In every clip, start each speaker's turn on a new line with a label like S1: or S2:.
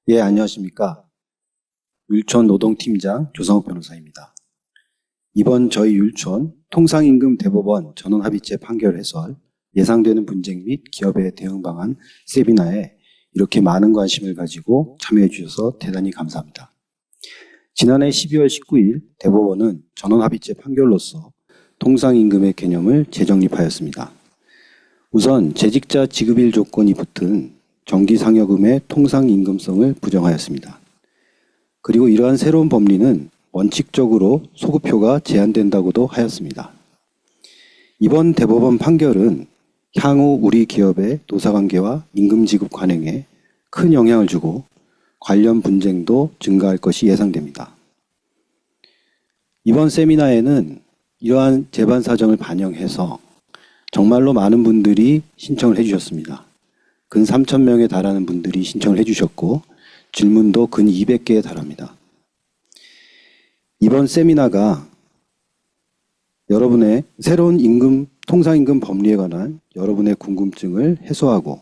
S1: 예, 안녕하십니까. 율촌 노동팀장 조성욱 변호사입니다. 이번 저희 율촌 통상임금 대법원 전원합의체 판결 해설, 예상되는 분쟁 및 기업의 대응 방안 세미나에 이렇게 많은 관심을 가지고 참여해 주셔서 대단히 감사합니다. 지난해 12월 19일 대법원은 전원합의체 판결로서 통상임금의 개념을 재정립하였습니다. 우선 재직자 지급일 조건이 붙은 정기상여금의 통상임금성을 부정하였습니다. 그리고 이러한 새로운 법리는 원칙적으로 소급표가 제한된다고도 하였습니다. 이번 대법원 판결은 향후 우리 기업의 노사관계와 임금지급 관행에 큰 영향을 주고 관련 분쟁도 증가할 것이 예상됩니다. 이번 세미나에는 이러한 재반 사정을 반영해서 정말로 많은 분들이 신청을 해주셨습니다. 근 3,000명에 달하는 분들이 신청을 해주셨고 질문도 근 200개에 달합니다. 이번 세미나가 여러분의 새로운 통상임금 법리에 관한 여러분의 궁금증을 해소하고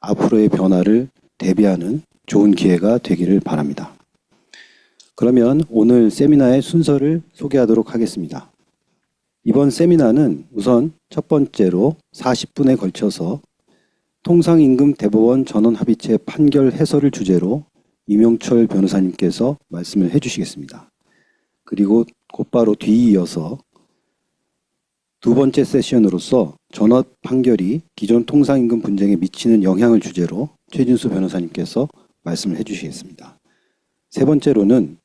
S1: 앞으로의 변화를 대비하는 좋은 기회가 되기를 바랍니다. 그러면 오늘 세미나의 순서를 소개하도록 하겠습니다. 이번 세미나는 우선 첫 번째로 40분에 걸쳐서 통상임금 대법원 전원합의체 판결 해설을 주제로 이명철 변호사님께서 말씀을 해주시겠습니다. 그리고 곧바로 뒤이어서 두 번째 세션으로서 전원 판결이 기존 통상임금 분쟁에 미치는 영향을 주제로 최진수 변호사님께서 말씀을 해주시겠습니다. 세 번째로는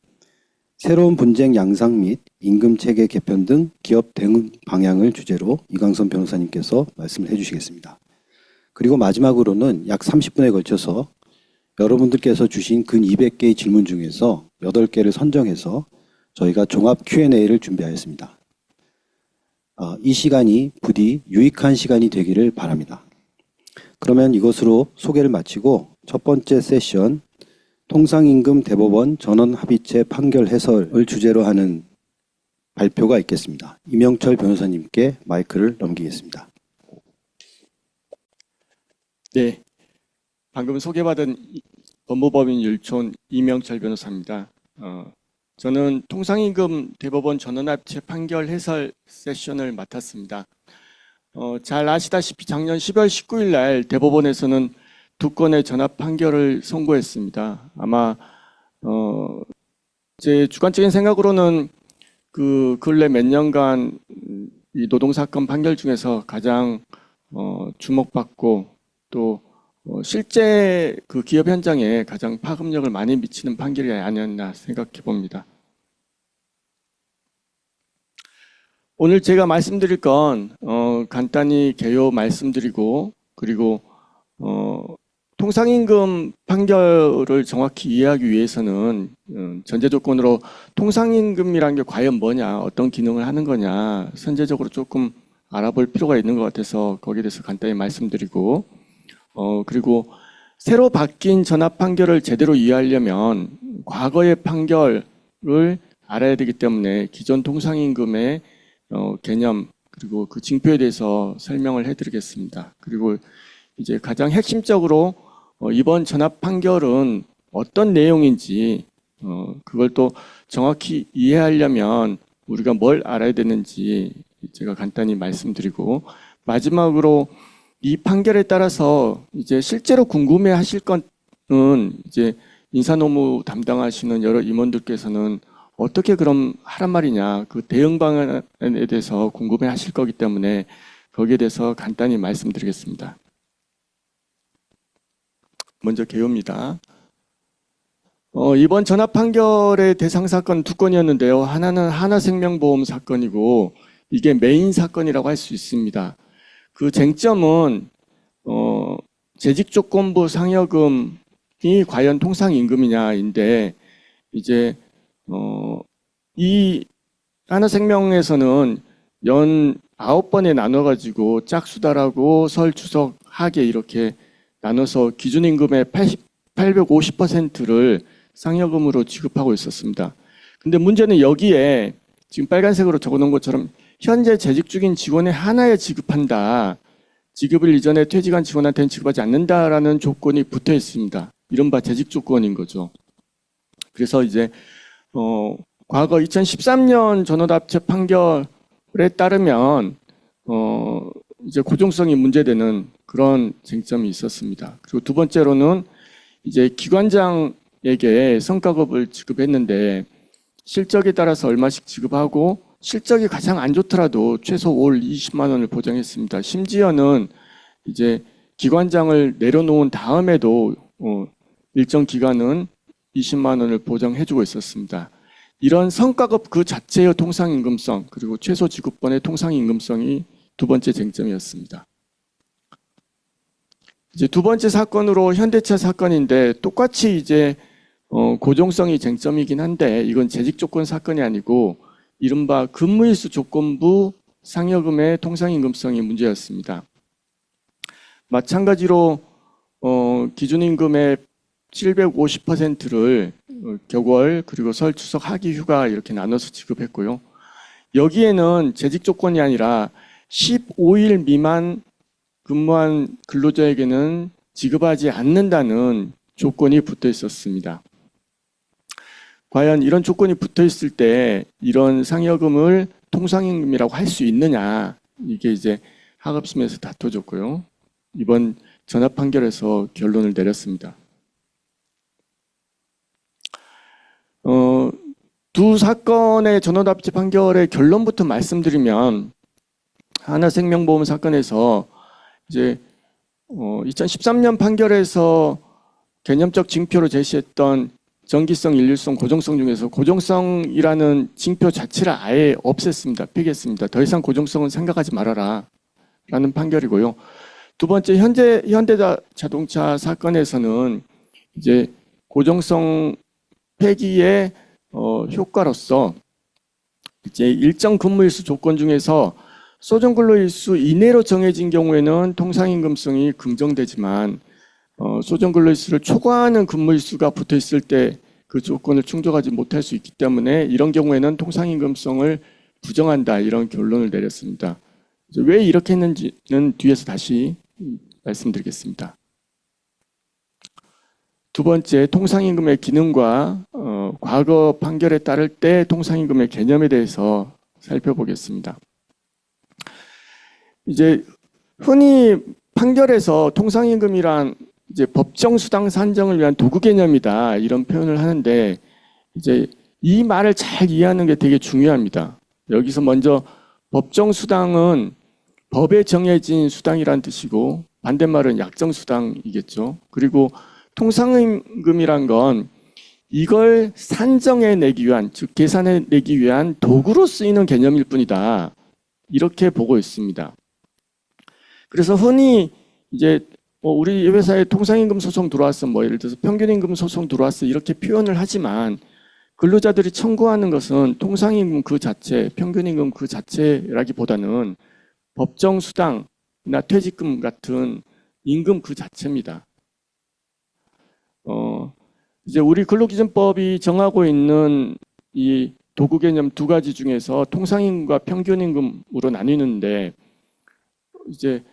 S1: 새로운 분쟁 양상 및 임금체계 개편 등 기업 대응 방향을 주제로 이광선 변호사님께서 말씀을 해주시겠습니다. 그리고 마지막으로는 약 30분에 걸쳐서 여러분들께서 주신 근 200개의 질문 중에서 8개를 선정해서 저희가 종합 Q&A를 준비하였습니다. 이 시간이 부디 유익한 시간이 되기를 바랍니다. 그러면 이것으로 소개를 마치고 첫 번째 세션 통상임금 대법원 전원합의체 판결 해설을 주제로 하는 발표가 있겠습니다. 이명철 변호사님께 마이크를 넘기겠습니다.
S2: 네, 방금 소개받은 법무법인 율촌 이명철 변호사입니다. 저는 통상임금 대법원 전원합의체 판결 해설 세션을 맡았습니다. 잘 아시다시피 작년 10월 19일 날 대법원에서는 두 건의 전합 판결을 선고했습니다. 아마 제 주관적인 생각으로는 그 근래 몇 년간 이 노동사건 판결 중에서 가장 주목받고 또 실제 그 기업 현장에 가장 파급력을 많이 미치는 판결이 아니었나 생각해 봅니다. 오늘 제가 말씀드릴 건 간단히 개요 말씀드리고 그리고 통상임금 판결을 정확히 이해하기 위해서는 전제 조건으로 통상임금이란 게 과연 뭐냐, 어떤 기능을 하는 거냐 선제적으로 조금 알아볼 필요가 있는 것 같아서 거기에 대해서 간단히 말씀드리고 그리고 새로 바뀐 전합 판결을 제대로 이해하려면 과거의 판결을 알아야 되기 때문에 기존 통상임금의 개념 그리고 그 징표에 대해서 설명을 해드리겠습니다. 그리고 이제 가장 핵심적으로 이번 전합 판결은 어떤 내용인지 그걸 또 정확히 이해하려면 우리가 뭘 알아야 되는지 제가 간단히 말씀드리고 마지막으로 이 판결에 따라서 이제 실제로 궁금해 하실 거는 이제 인사노무 담당하시는 여러 임원들께서는 어떻게 그럼 하란 말이냐 그 대응 방안에 대해서 궁금해 하실 거기 때문에 거기에 대해서 간단히 말씀드리겠습니다. 먼저 개요입니다. 이번 전합 판결의 대상 사건 두 건이었는데요. 하나는 하나생명보험 사건이고 이게 메인 사건이라고 할 수 있습니다. 그 쟁점은 재직조건부 상여금이 과연 통상임금이냐인데 이제 이 하나생명에서는 연 9번에 나눠가지고 짝수달하고 설, 추석, 하계 이렇게 나눠서 기준임금의 850%를 상여금으로 지급하고 있었습니다. 근데 문제는 여기에 지금 빨간색으로 적어놓은 것처럼 현재 재직 중인 직원의 하나에 지급한다. 지급을 이전에 퇴직한 직원한테는 지급하지 않는다라는 조건이 붙어 있습니다. 이른바 재직 조건인 거죠. 그래서 이제 과거 2013년 전원합체 판결에 따르면 이제 고정성이 문제되는 그런 쟁점이 있었습니다. 그리고 두 번째로는 이제 기관장에게 성과급을 지급했는데 실적에 따라서 얼마씩 지급하고 실적이 가장 안 좋더라도 최소 월 20만 원을 보장했습니다. 심지어는 이제 기관장을 내려놓은 다음에도 일정 기간은 20만 원을 보장해주고 있었습니다. 이런 성과급 그 자체의 통상임금성 그리고 최소 지급번의 통상임금성이 두 번째 쟁점이었습니다. 이제 두 번째 사건으로 현대차 사건인데 똑같이 이제 고정성이 쟁점이긴 한데 이건 재직 조건 사건이 아니고 이른바 근무일수 조건부 상여금의 통상임금성이 문제였습니다. 마찬가지로 기준임금의 750%를 격월 그리고 설 추석 하기 휴가 이렇게 나눠서 지급했고요. 여기에는 재직 조건이 아니라 15일 미만 근무한 근로자에게는 지급하지 않는다는 조건이 붙어 있었습니다. 과연 이런 조건이 붙어 있을 때 이런 상여금을 통상임금이라고 할 수 있느냐, 이게 이제 하급심에서 다퉈졌고요. 이번 전합 판결에서 결론을 내렸습니다. 두 사건의 전원합치 판결의 결론부터 말씀드리면 하나생명보험 사건에서 이제 2013년 판결에서 개념적 징표로 제시했던 정기성, 일률성, 고정성 중에서 고정성이라는 징표 자체를 아예 없앴습니다. 폐기했습니다. 더 이상 고정성은 생각하지 말아라 라는 판결이고요. 두 번째 현대자동차 사건에서는 이제 고정성 폐기의 효과로서 이제 일정 근무일수 조건 중에서 소정근로일수 이내로 정해진 경우에는 통상임금성이 긍정되지만 소정근로일수를 초과하는 근무일수가 붙어 있을 때 그 조건을 충족하지 못할 수 있기 때문에 이런 경우에는 통상임금성을 부정한다 이런 결론을 내렸습니다. 왜 이렇게 했는지는 뒤에서 다시 말씀드리겠습니다. 두 번째, 통상임금의 기능과 과거 판결에 따를 때 통상임금의 개념에 대해서 살펴보겠습니다. 이제 흔히 판결에서 통상임금이란 이제 법정 수당 산정을 위한 도구 개념이다 이런 표현을 하는데 이제 이 말을 잘 이해하는 게 되게 중요합니다. 여기서 먼저 법정 수당은 법에 정해진 수당이란 뜻이고 반대말은 약정 수당이겠죠. 그리고 통상임금이란 건 이걸 산정해 내기 위한, 즉 계산해 내기 위한 도구로 쓰이는 개념일 뿐이다. 이렇게 보고 있습니다. 그래서 흔히 이제 우리 회사에 통상임금 소송 들어왔어, 예를 들어서 평균임금 소송 들어왔어 이렇게 표현을 하지만 근로자들이 청구하는 것은 통상임금 그 자체, 평균임금 그 자체라기보다는 법정 수당이나 퇴직금 같은 임금 그 자체입니다. 이제 우리 근로기준법이 정하고 있는 이 도구 개념 두 가지 중에서 통상임금과 평균임금으로 나뉘는데 이제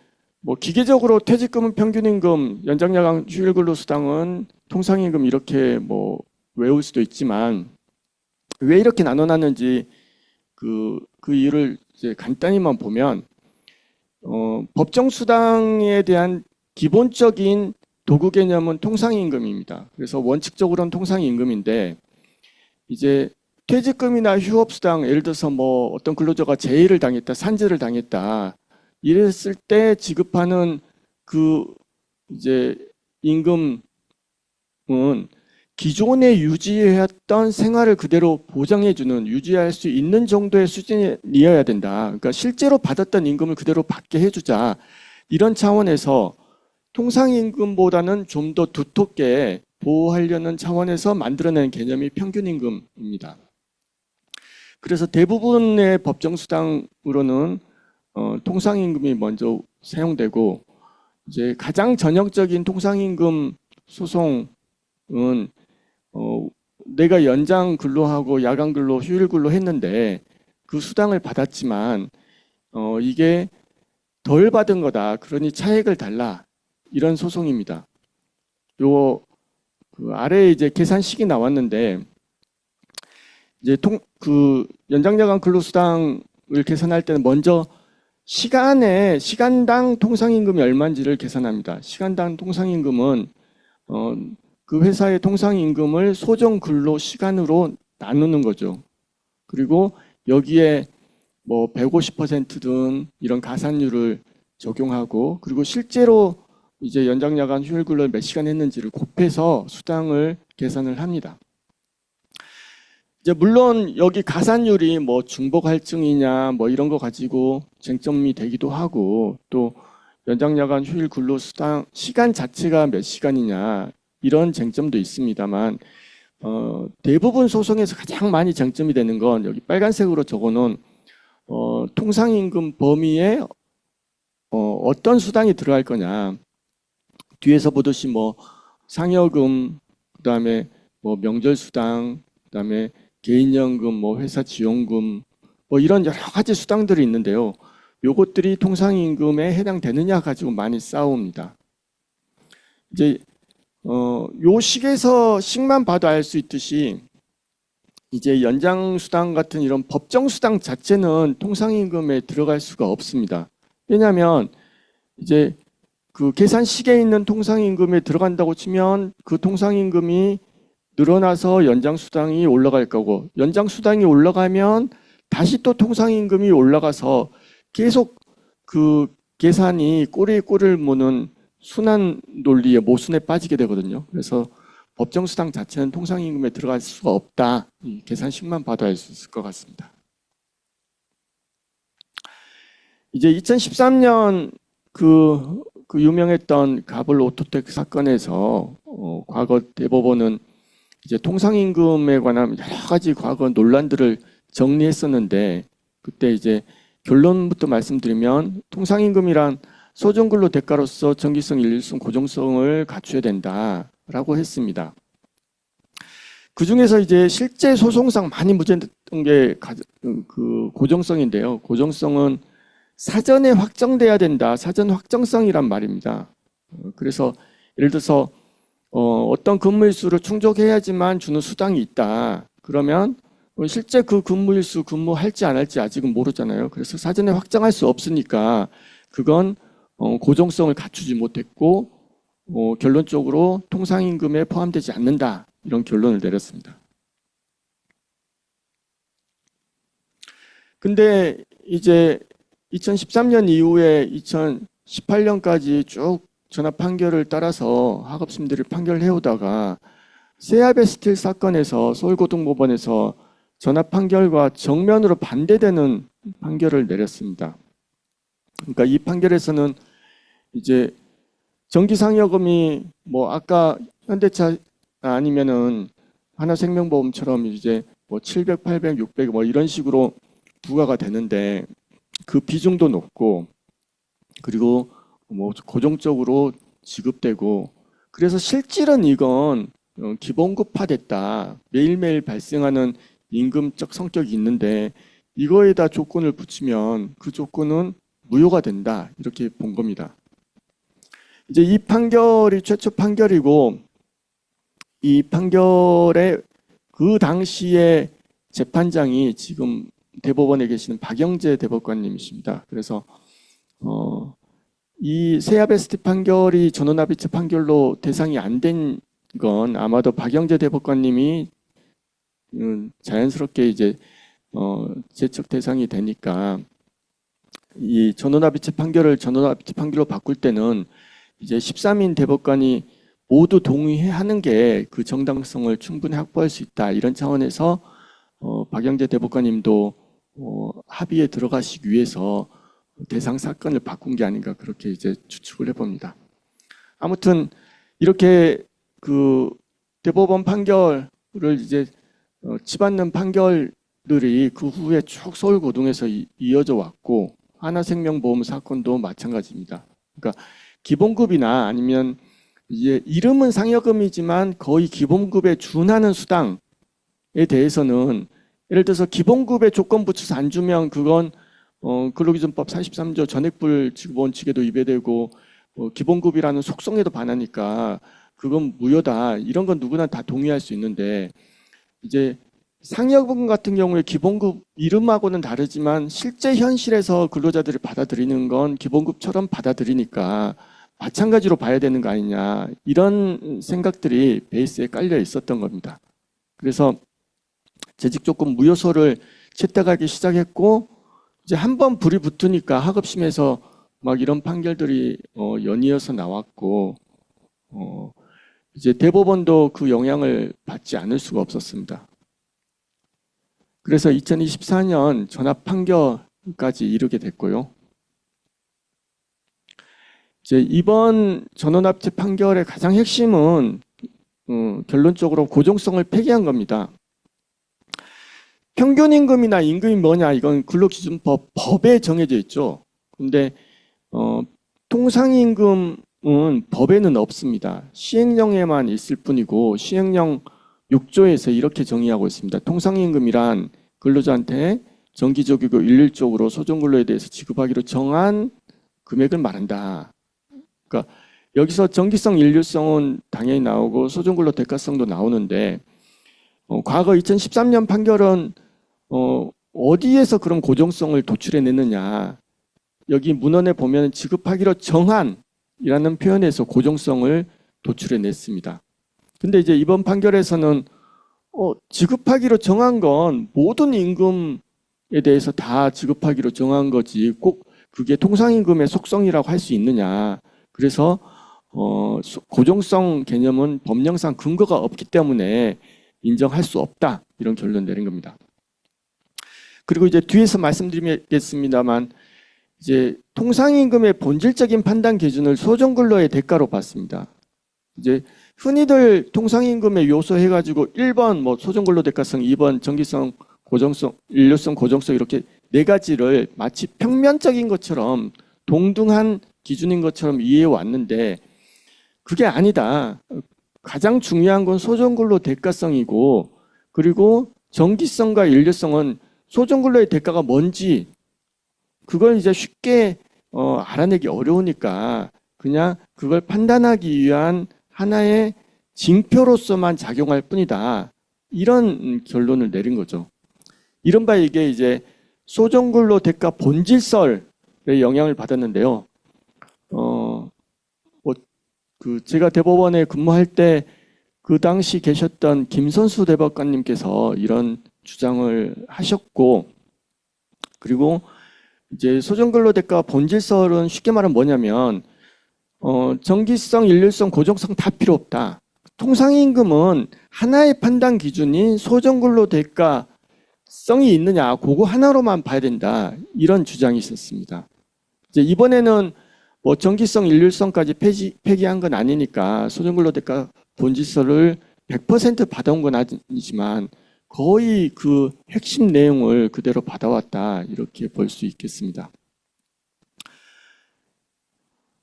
S2: 기계적으로 퇴직금은 평균임금, 연장야간 휴일근로수당은 통상임금 이렇게 외울 수도 있지만 왜 이렇게 나눠놨는지 그 이유를 이제 간단히만 보면 법정 수당에 대한 기본적인 도구 개념은 통상임금입니다. 그래서 원칙적으로는 통상임금인데 이제 퇴직금이나 휴업수당, 예를 들어서 어떤 근로자가 재해를 당했다, 산재를 당했다 이랬을 때 지급하는 그 이제 임금은 기존에 유지해왔던 생활을 그대로 보장해주는, 유지할 수 있는 정도의 수준이어야 된다. 그러니까 실제로 받았던 임금을 그대로 받게 해주자. 이런 차원에서 통상임금보다는 좀 더 두텁게 보호하려는 차원에서 만들어낸 개념이 평균임금입니다. 그래서 대부분의 법정수당으로는 통상임금이 먼저 사용되고 이제 가장 전형적인 통상임금 소송은 내가 연장 근로하고 야간 근로, 휴일 근로 했는데 그 수당을 받았지만 이게 덜 받은 거다. 그러니 차액을 달라. 이런 소송입니다. 그 아래에 이제 계산식이 나왔는데 이제 그 연장야간 근로수당을 계산할 때는 먼저 시간당 통상임금이 얼마인지를 계산합니다. 시간당 통상임금은 그 회사의 통상임금을 소정 근로 시간으로 나누는 거죠. 그리고 여기에 뭐 150%든 이런 가산율을 적용하고, 그리고 실제로 이제 연장야간 휴일 근로를 몇 시간 했는지를 곱해서 수당을 계산을 합니다. 이제 물론 여기 가산율이 뭐 중복 할증이냐 뭐 이런 거 가지고 쟁점이 되기도 하고, 또 연장야간 휴일 근로 수당 시간 자체가 몇 시간이냐 이런 쟁점도 있습니다만, 대부분 소송에서 가장 많이 쟁점이 되는 건 여기 빨간색으로 적어놓은 통상임금 범위에 어떤 수당이 들어갈 거냐. 뒤에서 보듯이 뭐 상여금, 그다음에 뭐 명절수당, 그다음에 개인연금, 뭐 회사 지원금, 뭐 이런 여러 가지 수당들이 있는데요. 요것들이 통상임금에 해당되느냐 가지고 많이 싸웁니다. 이제 요 식만 봐도 알 수 있듯이 이제 연장수당 같은 이런 법정수당 자체는 통상임금에 들어갈 수가 없습니다. 왜냐하면 이제 그 계산식에 있는 통상임금에 들어간다고 치면 그 통상임금이 늘어나서 연장수당이 올라갈 거고, 연장수당이 올라가면 다시 또 통상임금이 올라가서 계속 그 계산이 꼬리에 꼬리를 무는 순환 논리의 모순에 빠지게 되거든요. 그래서 법정수당 자체는 통상임금에 들어갈 수가 없다. 이 계산식만 봐도 알 수 있을 것 같습니다. 이제 2013년 그 유명했던 가블 오토텍 사건에서 과거 대법원은 이제 통상임금에 관한 여러 가지 과거 논란들을 정리했었는데, 그때 이제 결론부터 말씀드리면 통상임금이란 소정근로 대가로서 정기성, 일률성, 고정성을 갖춰야 된다라고 했습니다. 그 중에서 이제 실제 소송상 많이 문제됐던 게 그 고정성인데요. 고정성은 사전에 확정돼야 된다. 사전 확정성이란 말입니다. 그래서 예를 들어서 어떤 근무일수를 충족해야지만 주는 수당이 있다. 그러면 실제 그 근무일수 근무할지 안 할지 아직은 모르잖아요. 그래서 사전에 확정할 수 없으니까 그건 고정성을 갖추지 못했고 결론적으로 통상임금에 포함되지 않는다. 이런 결론을 내렸습니다. 근데 이제 2013년 이후에 2018년까지 쭉 전압 판결을 따라서 하급심들이 판결을 해오다가 세아베스틸 사건에서 서울고등법원에서 전압 판결과 정면으로 반대되는 판결을 내렸습니다. 그러니까 이 판결에서는 이제 정기상여금이 뭐 아까 현대차 아니면은 하나생명보험처럼 이제 뭐 700, 800, 600 뭐 이런 식으로 부과가 되는데 그 비중도 높고, 그리고 뭐 고정적으로 지급되고, 그래서 실질은 이건 기본급화됐다. 매일매일 발생하는 임금적 성격이 있는데 이거에다 조건을 붙이면 그 조건은 무효가 된다. 이렇게 본 겁니다. 이제 이 판결이 최초 판결이고, 이 판결의 그 당시에 재판장이 지금 대법원에 계시는 박영재 대법관님이십니다. 그래서 이 세아베스트 판결이 전원합의체 판결로 대상이 안 된 건 아마도 박영재 대법관님이 자연스럽게 이제 제척 대상이 되니까, 이 전원합의체 판결을 전원합의체 판결로 바꿀 때는 이제 13인 대법관이 모두 동의하는 게 그 정당성을 충분히 확보할 수 있다. 이런 차원에서 박영재 대법관님도 합의에 들어가시기 위해서 대상 사건을 바꾼 게 아닌가, 그렇게 이제 추측을 해봅니다. 아무튼 이렇게 그 대법원 판결을 이제 치받는 판결들이 그 후에 쭉 서울고등에서 이어져 왔고, 하나생명보험 사건도 마찬가지입니다. 그러니까 기본급이나 아니면 이제 이름은 상여금이지만 거의 기본급에 준하는 수당에 대해서는 예를 들어서 기본급에 조건 붙여서 안 주면 그건 근로기준법 43조 전액불 지급원칙에도 위배되고 기본급이라는 속성에도 반하니까 그건 무효다. 이런 건 누구나 다 동의할 수 있는데 이제 상여금 같은 경우에 기본급 이름하고는 다르지만 실제 현실에서 근로자들이 받아들이는 건 기본급처럼 받아들이니까 마찬가지로 봐야 되는 거 아니냐. 이런 생각들이 베이스에 깔려 있었던 겁니다. 그래서 재직 조건 무효소를 채택하기 시작했고 이제 한번 불이 붙으니까 하급심에서 막 이런 판결들이 연이어서 나왔고 이제 대법원도 그 영향을 받지 않을 수가 없었습니다. 그래서 2024년 전합 판결까지 이르게 됐고요. 이제 이번 전원합체 판결의 가장 핵심은 결론적으로 고정성을 폐기한 겁니다. 평균 임금이나 임금이 뭐냐 이건 근로기준법 법에 정해져 있죠. 근데 통상임금은 법에는 없습니다. 시행령에만 있을 뿐이고 시행령 6조에서 이렇게 정의하고 있습니다. 통상임금이란 근로자한테 정기적이고 일률적으로 소정근로에 대해서 지급하기로 정한 금액을 말한다. 그러니까 여기서 정기성, 일률성은 당연히 나오고 소정근로 대가성도 나오는데 과거 2013년 판결은 어디에서 그런 고정성을 도출해내느냐. 여기 문헌에 보면 지급하기로 정한이라는 표현에서 고정성을 도출해냈습니다. 근데 이제 이번 판결에서는 지급하기로 정한 건 모든 임금에 대해서 다 지급하기로 정한 거지 꼭 그게 통상임금의 속성이라고 할 수 있느냐. 그래서 고정성 개념은 법령상 근거가 없기 때문에 인정할 수 없다. 이런 결론 내린 겁니다. 그리고 이제 뒤에서 말씀드리겠습니다만 이제 통상임금의 본질적인 판단 기준을 소정근로의 대가로 봤습니다. 이제 흔히들 통상임금의 요소 해가지고 1번 뭐 소정근로 대가성, 2번 정기성, 고정성, 일률성, 고정성 이렇게 네 가지를 마치 평면적인 것처럼 동등한 기준인 것처럼 이해해 왔는데 그게 아니다. 가장 중요한 건 소정근로 대가성이고 그리고 정기성과 일률성은 소정근로의 대가가 뭔지 그걸 이제 쉽게 알아내기 어려우니까 그냥 그걸 판단하기 위한 하나의 징표로서만 작용할 뿐이다. 이런 결론을 내린 거죠. 이른바 이게 이제 소정근로 대가 본질설의 영향을 받았는데요. 제가 대법원에 근무할 때 그 당시 계셨던 김선수 대법관님께서 이런 주장을 하셨고 그리고 이제 소정근로 대가 본질설은 쉽게 말하면 뭐냐면 정기성, 일률성, 고정성 다 필요 없다. 통상임금은 하나의 판단 기준인 소정근로 대가성이 있느냐 그거 하나로만 봐야 된다. 이런 주장이 있었습니다. 이제 이번에는 뭐 정기성, 일률성까지 폐기한 건 아니니까 소정근로 대가 본질설을 100% 받아온 건 아니지만 거의 그 핵심 내용을 그대로 받아왔다 이렇게 볼 수 있겠습니다.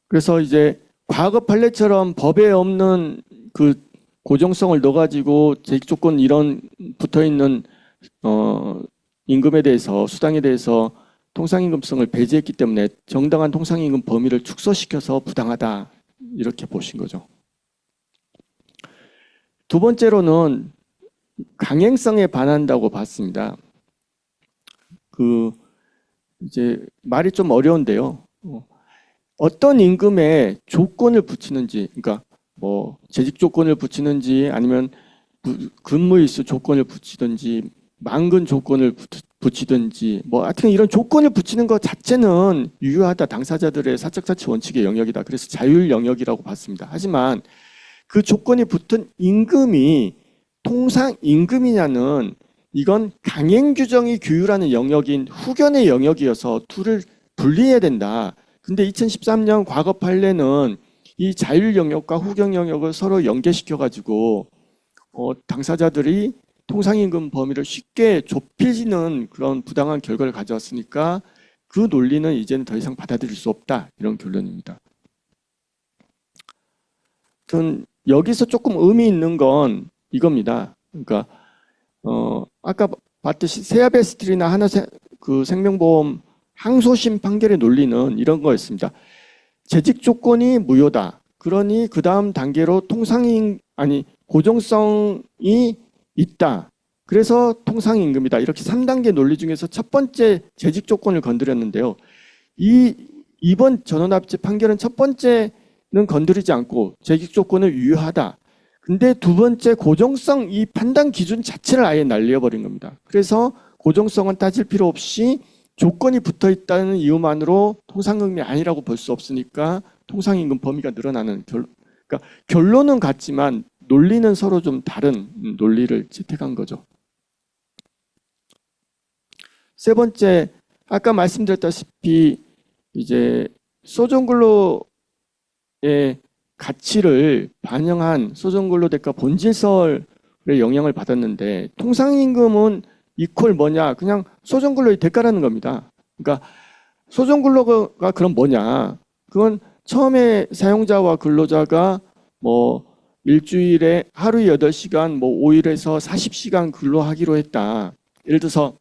S2: 그래서 이제 과거 판례처럼 법에 없는 그 고정성을 넣어가지고 재직조건 이런 붙어있는 임금에 대해서 수당에 대해서 통상임금성을 배제했기 때문에 정당한 통상임금 범위를 축소시켜서 부당하다 이렇게 보신 거죠. 두 번째로는 강행성에 반한다고 봤습니다. 이제 말이 좀 어려운데요. 어떤 임금에 조건을 붙이는지, 그러니까 뭐 재직 조건을 붙이는지 아니면 근무일수 조건을 붙이든지 만근 조건을 붙이든지 뭐 하여튼 이런 조건을 붙이는 것 자체는 유효하다. 당사자들의 사적자치 원칙의 영역이다. 그래서 자율 영역이라고 봤습니다. 하지만 그 조건이 붙은 임금이 통상 임금이냐는 이건 강행 규정이 규율하는 영역인 후견의 영역이어서 둘을 분리해야 된다. 근데 2013년 과거 판례는 이 자율 영역과 후견 영역을 서로 연계시켜 가지고 당사자들이 통상임금 범위를 쉽게 좁히는 그런 부당한 결과를 가져왔으니까 그 논리는 이제는 더 이상 받아들일 수 없다. 이런 결론입니다. 전 여기서 조금 의미 있는 건 이겁니다. 그러니까 아까 봤듯이 세아베스트리나 그 생명보험 항소심 판결의 논리는 이런 거였습니다. 재직 조건이 무효다. 그러니 그 다음 단계로 고정성이 있다. 그래서 통상임금이다. 이렇게 3단계 논리 중에서 첫 번째 재직 조건을 건드렸는데요. 이번 전원합치 판결은 첫 번째는 건드리지 않고 재직 조건은 유효하다. 근데 두 번째 고정성 이 판단 기준 자체를 아예 날려버린 겁니다. 그래서 고정성은 따질 필요 없이 조건이 붙어 있다는 이유만으로 통상임금이 아니라고 볼 수 없으니까 통상임금 범위가 늘어나는 그러니까 결론은 같지만 논리는 서로 좀 다른 논리를 채택한 거죠. 세 번째, 아까 말씀드렸다시피 이제 소정근로의 가치를 반영한 소정근로대가 본질설의 영향을 받았는데 통상임금은 이퀄 뭐냐? 그냥 소정근로의 대가라는 겁니다. 그러니까 소정근로가 그럼 뭐냐? 그건 처음에 사용자와 근로자가 뭐 일주일에 하루 8시간, 뭐 5일에서 40시간 근로하기로 했다. 예를 들어서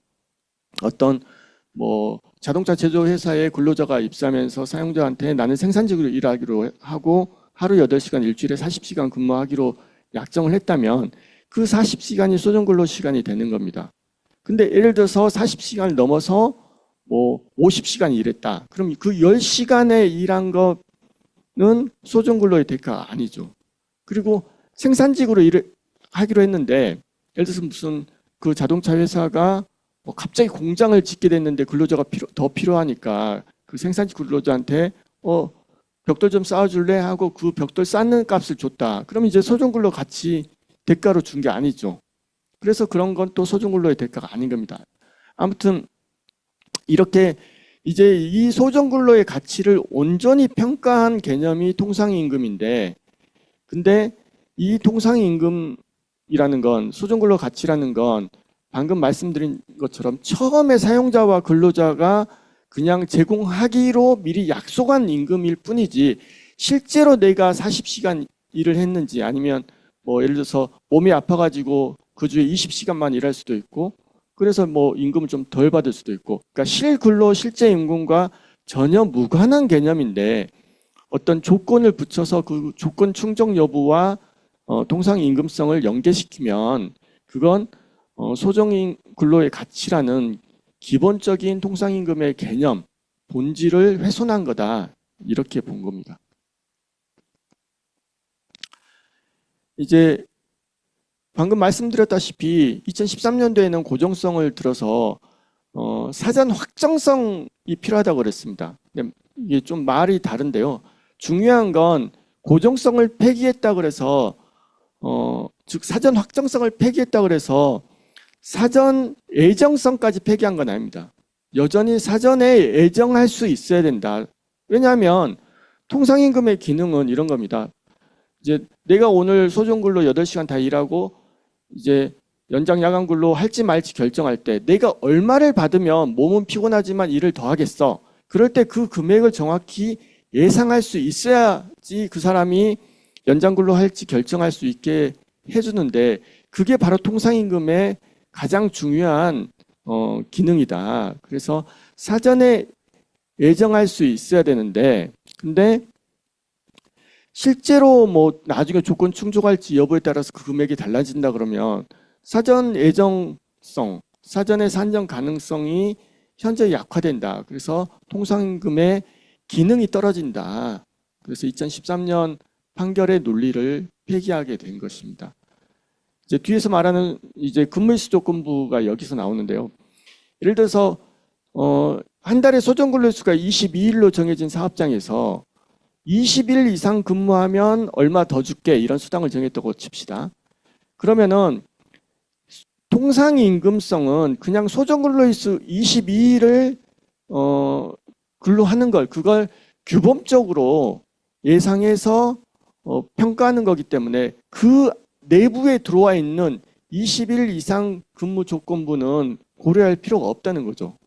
S2: 어떤 뭐 자동차 제조회사에 근로자가 입사하면서 사용자한테 나는 생산직으로 일하기로 하고 하루 8시간 일주일에 40시간 근무하기로 약정을 했다면 그 40시간이 소정근로 시간이 되는 겁니다. 근데 예를 들어서 40시간을 넘어서 뭐 50시간 일했다. 그럼 그 10시간에 일한 거는 소정근로의 대가가 아니죠. 그리고 생산직으로 일을 하기로 했는데 예를 들어서 무슨 그 자동차 회사가 뭐 갑자기 공장을 짓게 됐는데 근로자가 더 필요하니까 그 생산직 근로자한테 벽돌 좀 쌓아줄래 하고 그 벽돌 쌓는 값을 줬다. 그럼 이제 소정근로 같이 대가로 준 게 아니죠. 그래서 그런 건 또 소정근로의 대가가 아닌 겁니다. 아무튼 이렇게 이제 이 소정근로의 가치를 온전히 평가한 개념이 통상임금인데 근데 이 통상임금이라는 건 소정근로 가치라는 건 방금 말씀드린 것처럼 처음에 사용자와 근로자가 그냥 제공하기로 미리 약속한 임금일 뿐이지 실제로 내가 40시간 일을 했는지 아니면 뭐 예를 들어서 몸이 아파가지고 그 주에 20시간만 일할 수도 있고 그래서 뭐 임금을 좀 덜 받을 수도 있고 그러니까 실근로 실제 임금과 전혀 무관한 개념인데 어떤 조건을 붙여서 그 조건 충족 여부와 통상임금성을 연계시키면 그건 소정근로의 가치라는 기본적인 통상임금의 개념, 본질을 훼손한 거다. 이렇게 본 겁니다. 이제 방금 말씀드렸다시피 2013년도에는 고정성을 들어서 사전 확정성이 필요하다고 그랬습니다. 근데 이게 좀 말이 다른데요. 중요한 건 고정성을 폐기했다 그래서 즉 사전 확정성을 폐기했다 그래서 사전 예정성까지 폐기한 건 아닙니다. 여전히 사전에 예정할 수 있어야 된다. 왜냐하면 통상임금의 기능은 이런 겁니다. 이제 내가 오늘 소정근로 8시간 다 일하고 이제 연장 야간 근로 할지 말지 결정할 때 내가 얼마를 받으면 몸은 피곤하지만 일을 더 하겠어. 그럴 때 그 금액을 정확히 예상할 수 있어야지 그 사람이 연장 근로 할지 결정할 수 있게 해주는데 그게 바로 통상임금의 가장 중요한 기능이다. 그래서 사전에 예정할 수 있어야 되는데 근데 실제로 뭐 나중에 조건 충족할지 여부에 따라서 그 금액이 달라진다 그러면 사전 예정성, 사전의 산정 가능성이 현재 약화된다. 그래서 통상임금의 기능이 떨어진다. 그래서 2013년 판결의 논리를 폐기하게 된 것입니다. 이제 뒤에서 말하는 이제 근무일수 조건부가 여기서 나오는데요. 예를 들어서 한 달에 소정근로일수가 22일로 정해진 사업장에서 20일 이상 근무하면 얼마 더 줄게 이런 수당을 정했다고 칩시다. 그러면은 통상임금성은 그냥 소정근로일수 22일을 근로하는 그걸 규범적으로 예상해서 평가하는 거기 때문에 그 내부에 들어와 있는 20일 이상 근무 조건부는 고려할 필요가 없다는 거죠.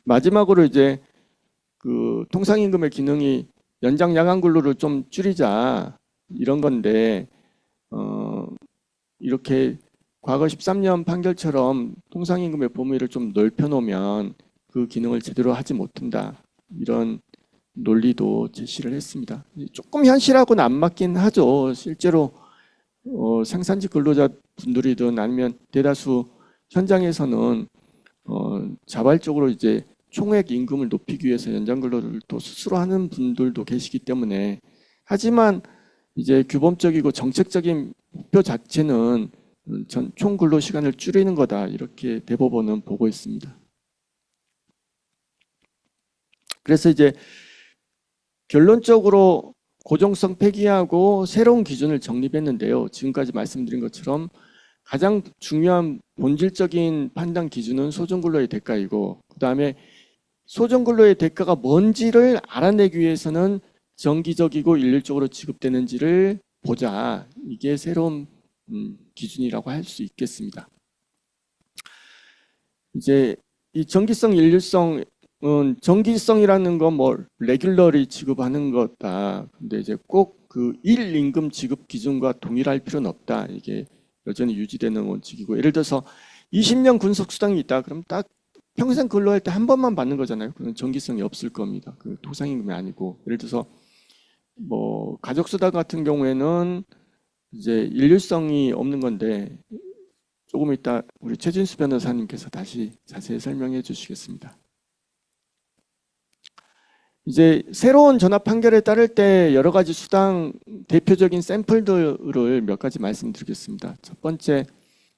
S2: 마지막으로 이제 그 통상임금의 기능이 연장 야간 근로를 좀 줄이자 이런 건데 이렇게 과거 13년 판결처럼 통상임금의 범위를 좀 넓혀놓으면 그 기능을 제대로 하지 못한다. 이런 논리도 제시를 했습니다. 조금 현실하고는 안 맞긴 하죠. 실제로 생산직 근로자 분들이든 아니면 대다수 현장에서는 자발적으로 이제 총액 임금을 높이기 위해서 연장 근로를 또 스스로 하는 분들도 계시기 때문에, 하지만 이제 규범적이고 정책적인 목표 자체는 총 근로 시간을 줄이는 거다, 이렇게 대법원은 보고 있습니다. 그래서 이제 결론적으로 고정성 폐기하고 새로운 기준을 정립했는데요. 지금까지 말씀드린 것처럼 가장 중요한 본질적인 판단 기준은 소정근로의 대가이고, 그 다음에 소정근로의 대가가 뭔지를 알아내기 위해서는 정기적이고 일률적으로 지급되는지를 보자. 이게 새로운 기준이라고 할 수 있겠습니다. 이제 이 정기성, 일률성은, 정기성이라는 건 뭐 레귤러리 지급하는 거다. 근데 이제 꼭 그 일 임금 지급 기준과 동일할 필요는 없다. 이게 여전히 유지되는 원칙이고, 예를 들어서 20년 군속 수당이 있다. 그럼 딱 평생 근로할 때 한 번만 받는 거잖아요. 그건 정기성이 없을 겁니다. 그 통상임금이 아니고, 예를 들어서 뭐 가족수당 같은 경우에는 이제 일률성이 없는 건데, 조금 이따 우리 최진수 변호사님께서 다시 자세히 설명해 주시겠습니다. 이제 새로운 전합 판결에 따를 때 여러 가지 수당 대표적인 샘플들을 몇 가지 말씀드리겠습니다. 첫 번째,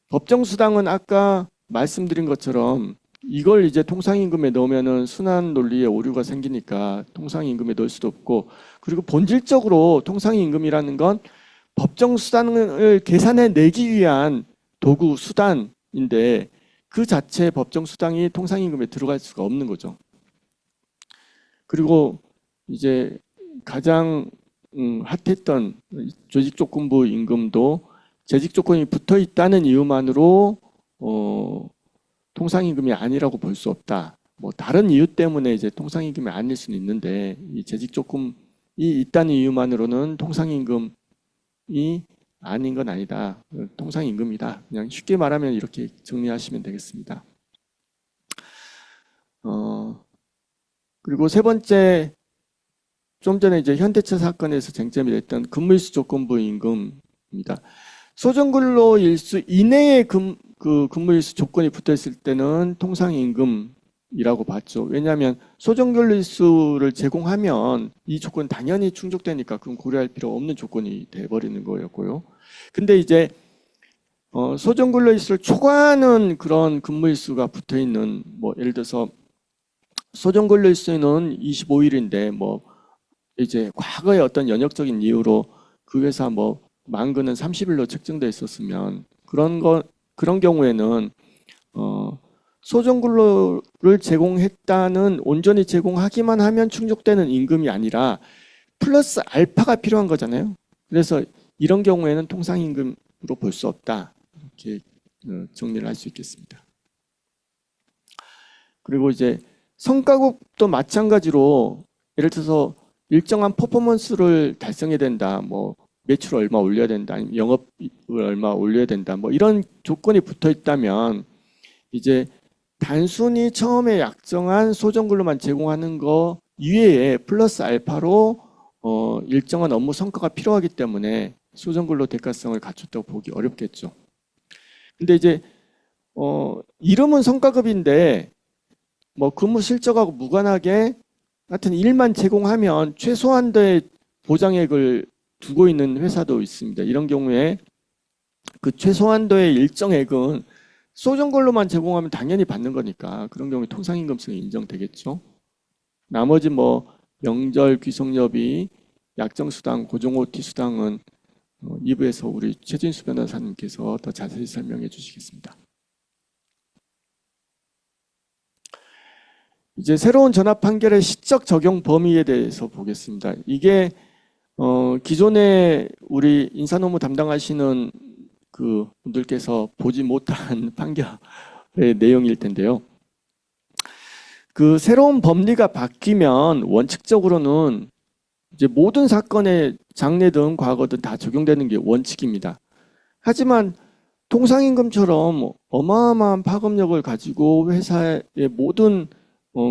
S2: 법정수당은 아까 말씀드린 것처럼 이걸 이제 통상임금에 넣으면은 순환 논리에 오류가 생기니까 통상임금에 넣을 수도 없고, 그리고 본질적으로 통상임금이라는 건 법정수당을 계산해 내기 위한 도구, 수단인데 그 자체 법정수당이 통상임금에 들어갈 수가 없는 거죠. 그리고 이제 가장 핫했던 조직조건부 임금도 재직조건이 붙어 있다는 이유만으로 통상임금이 아니라고 볼 수 없다. 뭐 다른 이유 때문에 이제 통상임금이 아닐 수는 있는데, 이 재직조건이 있다는 이유만으로는 통상임금이 아닌 건 아니다. 통상임금이다. 그냥 쉽게 말하면 이렇게 정리하시면 되겠습니다. 그리고 세 번째, 좀 전에 이제 현대차 사건에서 쟁점이 됐던 근무일수 조건부 임금입니다. 소정근로일수 이내의 근무일수 조건이 붙어 있을 때는 통상임금이라고 봤죠. 왜냐하면 소정근로일수를 제공하면 이 조건 당연히 충족되니까 그건 고려할 필요 없는 조건이 돼버리는 거였고요. 근데 이제 소정근로일수를 초과하는 그런 근무일수가 붙어 있는, 뭐 예를 들어서 소정근로일수는 25일인데 뭐 이제 과거의 어떤 연역적인 이유로 그 회사 뭐 만근은 30일로 책정돼 있었으면, 그런 경우에는 소정근로를 제공했다는, 온전히 제공하기만 하면 충족되는 임금이 아니라 플러스 알파가 필요한 거잖아요. 그래서 이런 경우에는 통상임금으로 볼 수 없다. 이렇게 정리를 할 수 있겠습니다. 그리고 이제 성과급도 마찬가지로, 예를 들어서 일정한 퍼포먼스를 달성해야 된다, 뭐 매출 얼마 올려야 된다, 영업을 얼마 올려야 된다, 뭐 이런 조건이 붙어 있다면 이제 단순히 처음에 약정한 소정근로만 제공하는 거 이외에 플러스 알파로 일정한 업무 성과가 필요하기 때문에 소정근로 대가성을 갖췄다고 보기 어렵겠죠. 근데 이제 이름은 성과급인데 뭐 근무 실적하고 무관하게 하여튼 일만 제공하면 최소한도의 보장액을 두고 있는 회사도 있습니다. 이런 경우에 그 최소한도의 일정액은 소정근로만 제공하면 당연히 받는 거니까 그런 경우에 통상임금성이 인정되겠죠. 나머지 뭐 명절, 귀성여비, 약정수당, 고정-OT 수당은 2부에서 우리 최진수 변호사님께서 더 자세히 설명해 주시겠습니다. 이제 새로운 전합 판결의 시적 적용 범위에 대해서 보겠습니다. 이게 기존에 우리 인사노무 담당하시는 그 분들께서 보지 못한 판결의 내용일 텐데요. 그 새로운 법리가 바뀌면 원칙적으로는 이제 모든 사건에 장래 등 과거든 다 적용되는 게 원칙입니다. 하지만 통상임금처럼 어마어마한 파급력을 가지고 회사의 모든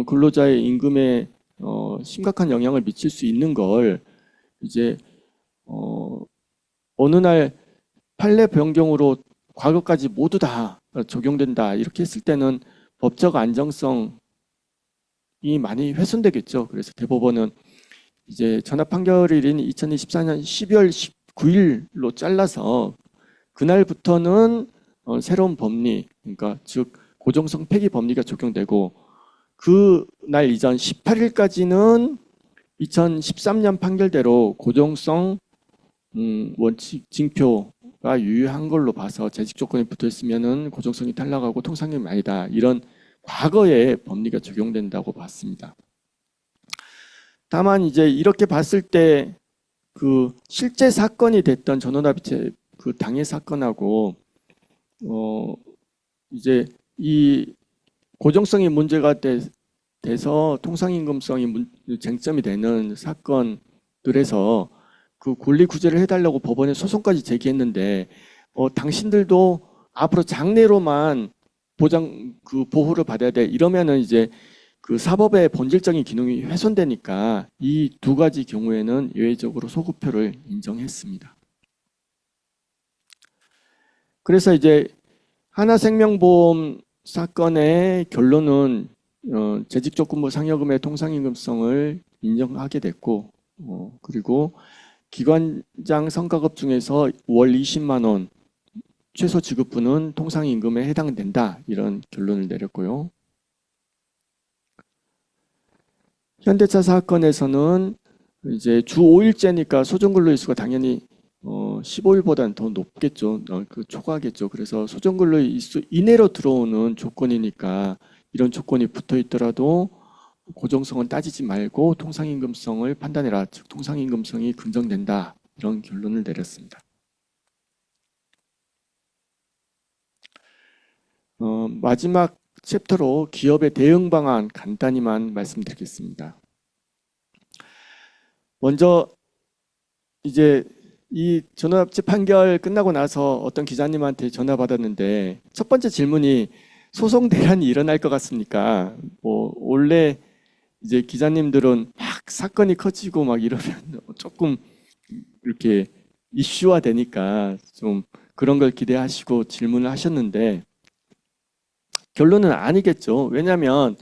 S2: 근로자의 임금에 심각한 영향을 미칠 수 있는 걸 이제 어느 날 판례 변경으로 과거까지 모두 다 적용된다 이렇게 했을 때는 법적 안정성이 많이 훼손되겠죠. 그래서 대법원은 이제 전합 판결일인 2024년 12월 19일로 잘라서 그날부터는 새로운 법리, 그러니까 즉 고정성 폐기 법리가 적용되고 그날 이전 18일까지는 2013년 판결대로 고정성 원칙 징표가 유효한 걸로 봐서 재직 조건이 붙어 있으면은 고정성이 탈락하고 통상임금이 아니다. 이런 과거의 법리가 적용된다고 봤습니다. 다만 이제 이렇게 봤을 때 그 실제 사건이 됐던 전원합의체 그 당해 사건하고 이제 이 고정성이 문제가 돼서 통상임금성이 쟁점이 되는 사건들에서 그 권리 구제를 해달라고 법원에 소송까지 제기했는데 당신들도 앞으로 장래로만 보호를 받아야 돼 이러면은 이제 그 사법의 본질적인 기능이 훼손되니까 이 두 가지 경우에는 예외적으로 소급표를 인정했습니다. 그래서 이제 하나생명보험 사건의 결론은 재직조건부 상여금의 통상임금성을 인정하게 됐고 그리고 기관장 성과급 중에서 월 20만 원 최소 지급분은 통상임금에 해당된다 이런 결론을 내렸고요. 현대차 사건에서는 이제 주 5일제니까 소정근로일수가 당연히 15일보다는 더 높겠죠. 그 초과하겠죠. 그래서 소정근로일수 이내로 들어오는 조건이니까 이런 조건이 붙어 있더라도 고정성은 따지지 말고 통상임금성을 판단해라. 즉 통상임금성이 긍정된다. 이런 결론을 내렸습니다. 마지막 챕터로 기업의 대응 방안 간단히만 말씀드리겠습니다. 먼저 이제 이 전원합치 판결 끝나고 나서 어떤 기자님한테 전화 받았는데 첫 번째 질문이 소송 대란이 일어날 것 같습니까? 원래 이제 기자님들은 막 사건이 커지고 막 이러면 조금 이렇게 이슈화 되니까 좀 그런 걸 기대하시고 질문을 하셨는데 결론은 아니겠죠. 왜냐하면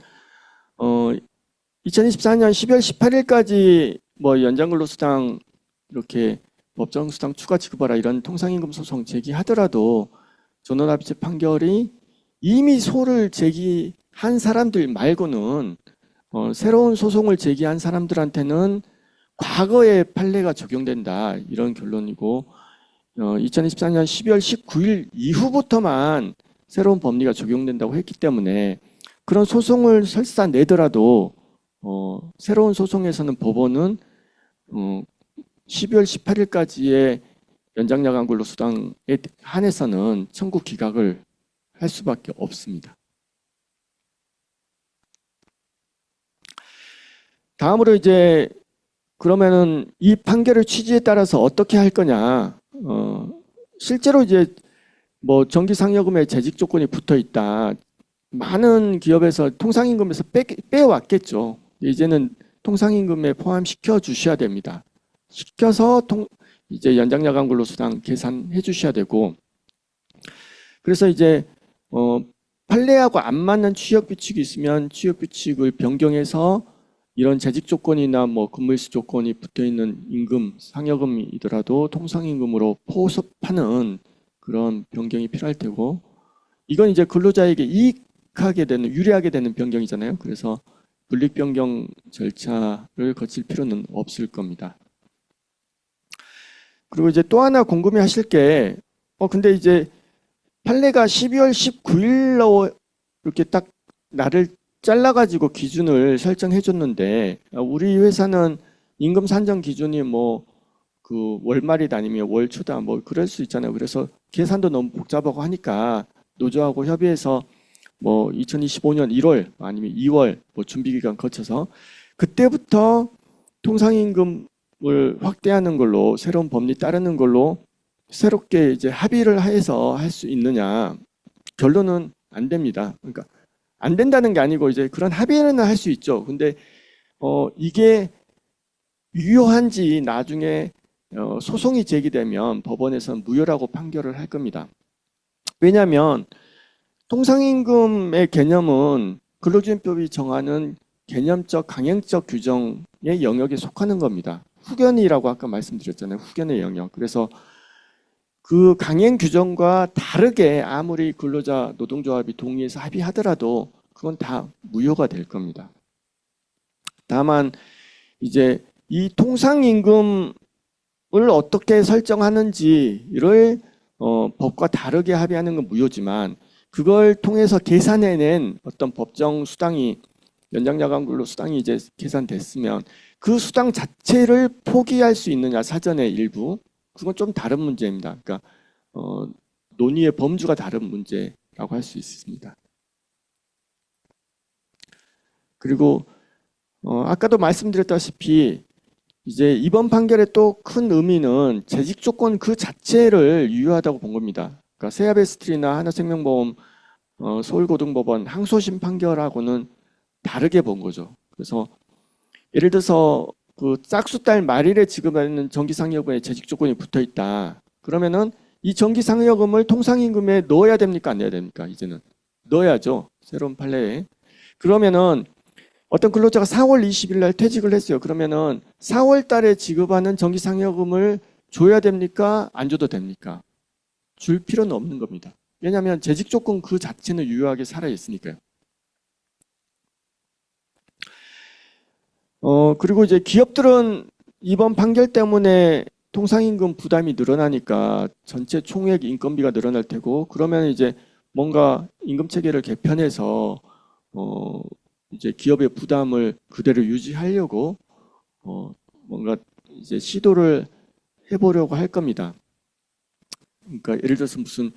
S2: 2024년 12월 18일까지 뭐 연장근로수당 이렇게 법정수당 추가 지급하라 이런 통상임금 소송 제기하더라도 전원합의체 판결이 이미 소를 제기한 사람들 말고는 새로운 소송을 제기한 사람들한테는 과거의 판례가 적용된다 이런 결론이고 2024년 12월 19일 이후부터만 새로운 법리가 적용된다고 했기 때문에 그런 소송을 설사 내더라도 새로운 소송에서는 법원은 12월 18일까지의 연장야간 근로수당에 한해서는 청구 기각을 할 수밖에 없습니다. 다음으로 이제 그러면은 이 판결의 취지에 따라서 어떻게 할 거냐? 실제로 이제 뭐 정기상여금에 재직 조건이 붙어 있다. 많은 기업에서 통상임금에서 빼왔겠죠. 이제는 통상임금에 포함시켜 주셔야 됩니다. 시켜서 이제 연장야간 근로수당 계산해 주셔야 되고 그래서 이제 판례하고 안 맞는 취업 규칙이 있으면 취업 규칙을 변경해서 이런 재직 조건이나 뭐 근무일수 조건이 붙어 있는 임금 상여금이더라도 통상임금으로 포섭하는 그런 변경이 필요할 테고 이건 이제 근로자에게 이익하게 되는 유리하게 되는 변경이잖아요. 그래서 분립 변경 절차를 거칠 필요는 없을 겁니다. 그리고 이제 또 하나 궁금해하실 게 근데 이제 판례가 12월 19일로 이렇게 딱 날을 잘라가지고 기준을 설정해 줬는데 우리 회사는 임금 산정 기준이 뭐 그 월말이다 아니면 월초다 뭐 그럴 수 있잖아요. 그래서 계산도 너무 복잡하고 하니까 노조하고 협의해서 뭐 2025년 1월 아니면 2월 뭐 준비 기간 거쳐서 그때부터 통상임금을 확대하는 걸로 새로운 법리 따르는 걸로 새롭게 이제 합의를 해서 할 수 있느냐? 결론은 안 됩니다. 그러니까 안 된다는 게 아니고 이제 그런 합의는 할 수 있죠. 근데 이게 유효한지 나중에 소송이 제기되면 법원에서는 무효라고 판결을 할 겁니다. 왜냐하면 통상임금의 개념은 근로기준법이 정하는 개념적 강행적 규정의 영역에 속하는 겁니다. 후견이라고 아까 말씀드렸잖아요. 후견의 영역. 그래서 그 강행 규정과 다르게 아무리 근로자 노동조합이 동의해서 합의하더라도 그건 다 무효가 될 겁니다. 다만 이제 이 통상임금을 어떻게 설정하는지를 법과 다르게 합의하는 건 무효지만 그걸 통해서 계산해낸 어떤 법정 수당이 연장야간 근로 수당이 이제 계산됐으면 그 수당 자체를 포기할 수 있느냐 사전에 일부 그건 좀 다른 문제입니다. 그러니까 논의의 범주가 다른 문제라고 할 수 있습니다. 그리고 아까도 말씀드렸다시피 이제 이번 판결의 또 큰 의미는 재직 조건 그 자체를 유효하다고 본 겁니다. 그러니까 세아베스트리나 하나생명보험, 서울고등법원 항소심 판결하고는 다르게 본 거죠. 그래서 예를 들어서 그 짝수달 말일에 지급하는 정기상여금에 재직 조건이 붙어 있다. 그러면은 이 정기상여금을 통상임금에 넣어야 됩니까? 안 넣어야 됩니까? 이제는 넣어야죠. 새로운 판례에. 그러면은 어떤 근로자가 4월 20일 날 퇴직을 했어요. 그러면은 4월 달에 지급하는 정기상여금을 줘야 됩니까? 안 줘도 됩니까? 줄 필요는 없는 겁니다. 왜냐하면 재직 조건 그 자체는 유효하게 살아 있으니까요. 그리고 이제 기업들은 이번 판결 때문에 통상임금 부담이 늘어나니까 전체 총액 인건비가 늘어날 테고 그러면 이제 뭔가 임금 체계를 개편해서 이제 기업의 부담을 그대로 유지하려고 뭔가 이제 시도를 해보려고 할 겁니다. 그러니까 예를 들어서 무슨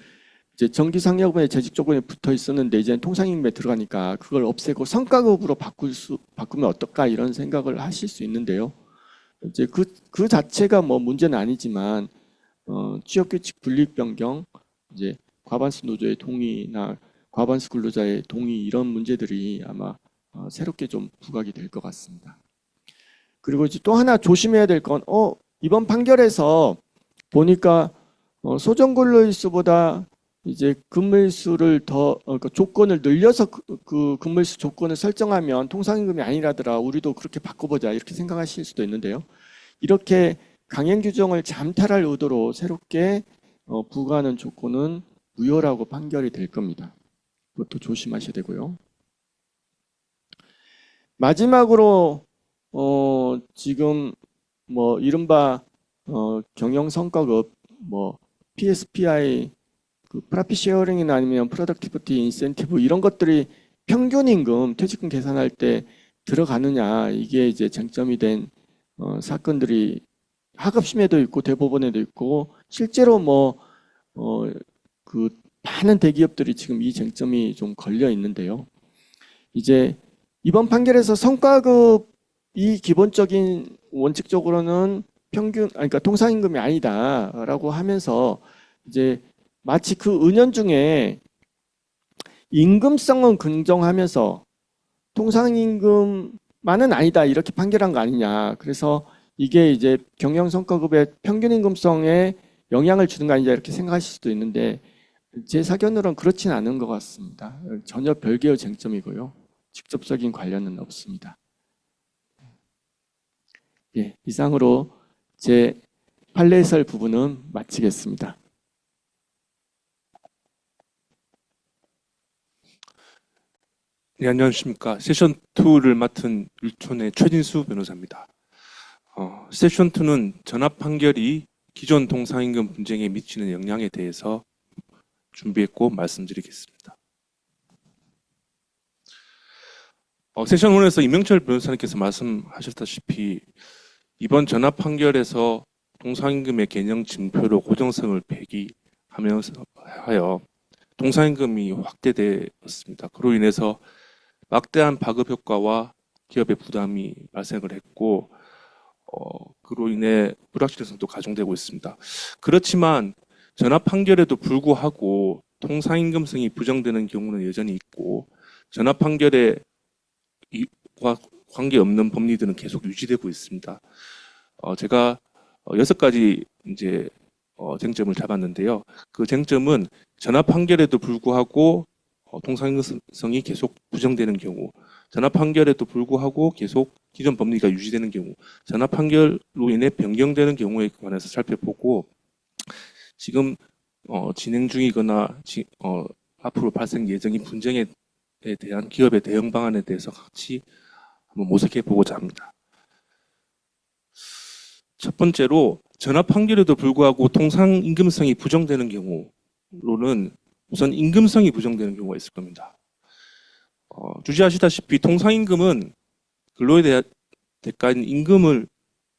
S2: 이제 정기상여금에 재직 조건이 붙어 있었는데 이제 통상임금에 들어가니까 그걸 없애고 성과급으로 바꾸면 어떨까 이런 생각을 하실 수 있는데요. 이제 그 자체가 뭐 문제는 아니지만 취업규칙 분립 변경, 이제 과반수 노조의 동의나 과반수 근로자의 동의 이런 문제들이 아마 새롭게 좀 부각이 될 것 같습니다. 그리고 이제 또 하나 조심해야 될 건 이번 판결에서 보니까 소정근로일수보다 이제 근무일수를 더 그러니까 조건을 늘려서 그 근무일수 조건을 설정하면 통상임금이 아니라더라. 우리도 그렇게 바꿔보자 이렇게 생각하실 수도 있는데요. 이렇게 강행 규정을 잠탈할 의도로 새롭게 부과하는 조건은 무효라고 판결이 될 겁니다. 그것도 조심하셔야 되고요. 마지막으로 지금 뭐 이른바 경영 성과급 뭐 PSPI 그 프라핏 쉐어링이나 아니면 프로덕티비티 인센티브 이런 것들이 평균 임금 퇴직금 계산할 때 들어가느냐 이게 이제 쟁점이 된 사건들이 하급심에도 있고 대법원에도 있고 실제로 뭐 그 많은 대기업들이 지금 이 쟁점이 좀 걸려 있는데요. 이제 이번 판결에서 성과급이 기본적인 원칙적으로는 그러니까 통상임금이 아니다라고 하면서 이제 마치 그 은연중에 임금성은 긍정하면서 통상임금만은 아니다 이렇게 판결한 거 아니냐. 그래서 이게 이제 경영성과급의 평균임금성에 영향을 주는 거 아니냐 이렇게 생각하실 수도 있는데 제 사견으로는 그렇진 않은 것 같습니다. 전혀 별개의 쟁점이고요. 직접적인 관련은 없습니다. 예, 이상으로 제 판례 해설 부분은 마치겠습니다.
S3: 네, 안녕하십니까. 세션 2를 맡은 율촌의 최진수 변호사입니다. 세션 2는 전합 판결이 기존 통상임금 분쟁에 미치는 영향에 대해서 준비했고 말씀드리겠습니다. 세션 1에서 이명철 변호사님께서 말씀하셨다시피 이번 전합 판결에서 통상임금의 개념 징표로 고정성을 하여 통상임금이 확대되었습니다. 그로 인해서 막대한 파급 효과와 기업의 부담이 발생을 했고 그로 인해 불확실성도 가중되고 있습니다. 그렇지만 전압 판결에도 불구하고 통상임금성이 부정되는 경우는 여전히 있고 전압 판결과 관계없는 법리들은 계속 유지되고 있습니다. 제가 6가지 이제 쟁점을 잡았는데요. 그 쟁점은 전압 판결에도 불구하고 통상임금성이 계속 부정되는 경우, 전압 판결에도 불구하고 계속 기존 법리가 유지되는 경우, 전압 판결로 인해 변경되는 경우에 관해서 살펴보고 지금 진행 중이거나 앞으로 발생 예정인 분쟁에 대한 기업의 대응 방안에 대해서 같이 한번 모색해 보고자 합니다. 첫 번째로 전압 판결에도 불구하고 통상임금성이 부정되는 경우로는 우선 임금성이 부정되는 경우가 있을 겁니다. 주지하시다시피 통상임금은 근로에 대한 대가인 임금에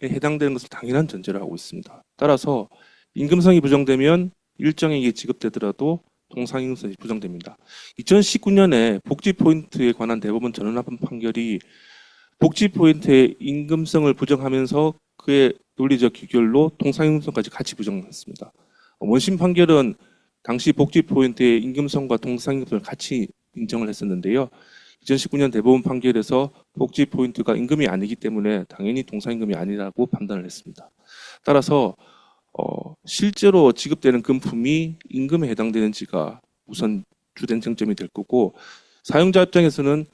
S3: 해당되는 것을 당연한 전제로 하고 있습니다. 따라서 임금성이 부정되면 일정에게 지급되더라도 통상임금성이 부정됩니다. 2019년에 복지포인트에 관한 대법원 전원합헌 판결이 복지포인트의 임금성을 부정하면서 그의 논리적 기결로 통상임금성까지 같이 부정했습니다. 원심 판결은 당시 복지포인트의 임금성과 통상임금성을 같이 인정을 했었는데요. 2019년 대법원 판결에서 복지포인트가 임금이 아니기 때문에 당연히 통상임금이 아니라고 판단을 했습니다. 따라서 실제로 지급되는 금품이 임금에 해당되는지가 우선 주된 쟁점이 될 거고, 사용자 입장에서는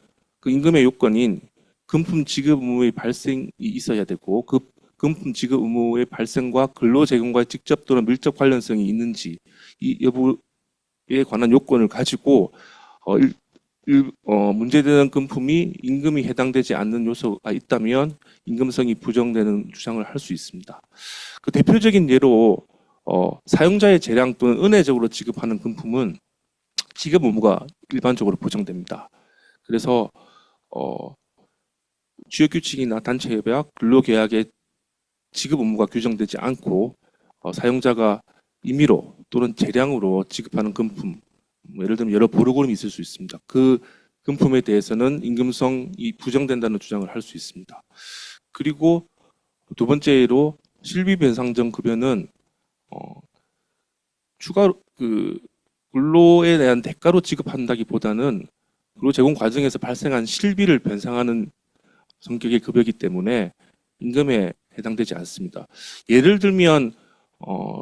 S3: 그 임금의 요건인 금품 지급 의무의 발생이 있어야 되고, 그 금품 지급 의무의 발생과 근로 제공과의 직접 또는 밀접 관련성이 있는지 이 여부에 관한 요건을 가지고 문제되는 금품이 임금이 해당되지 않는 요소가 있다면 임금성이 부정되는 주장을 할 수 있습니다. 그 대표적인 예로 사용자의 재량 또는 은혜적으로 지급하는 금품은 지급 의무가 일반적으로 보장됩니다. 그래서 취업규칙이나 단체협약, 근로계약의 지급 의무가 규정되지 않고 사용자가 임의로 또는 재량으로 지급하는 금품, 예를 들면 여러 프로그램이 있을 수 있습니다. 그 금품에 대해서는 임금성이 부정된다는 주장을 할 수 있습니다. 그리고 두 번째로 실비변상정 급여는 추가로 근로에 대한 대가로 지급한다기보다는 근로 제공 과정에서 발생한 실비를 변상하는 성격의 급여이기 때문에 임금에 해당되지 않습니다. 예를 들면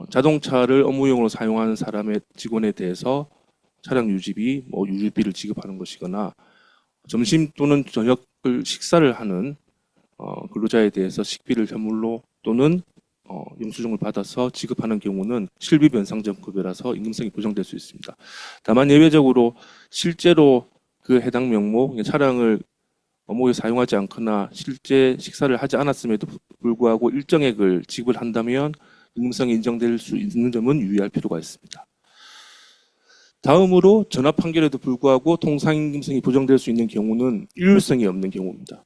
S3: 자동차를 업무용으로 사용하는 사람의 직원에 대해서 차량 유지비, 유류비를 지급하는 것이거나 점심 또는 저녁을 식사를 하는 근로자에 대해서 식비를 현물로 또는 영수증을 받아서 지급하는 경우는 실비변상점 급여라서 임금성이 부정될 수 있습니다. 다만 예외적으로 실제로 그 해당 명목, 차량을 업무에 사용하지 않거나 실제 식사를 하지 않았음에도 불구하고 일정액을 지급한다면 임금성이 인정될 수 있는 점은 유의할 필요가 있습니다. 다음으로 전압 판결에도 불구하고 통상임금성이 부정될 수 있는 경우는 일률성이 없는 경우입니다.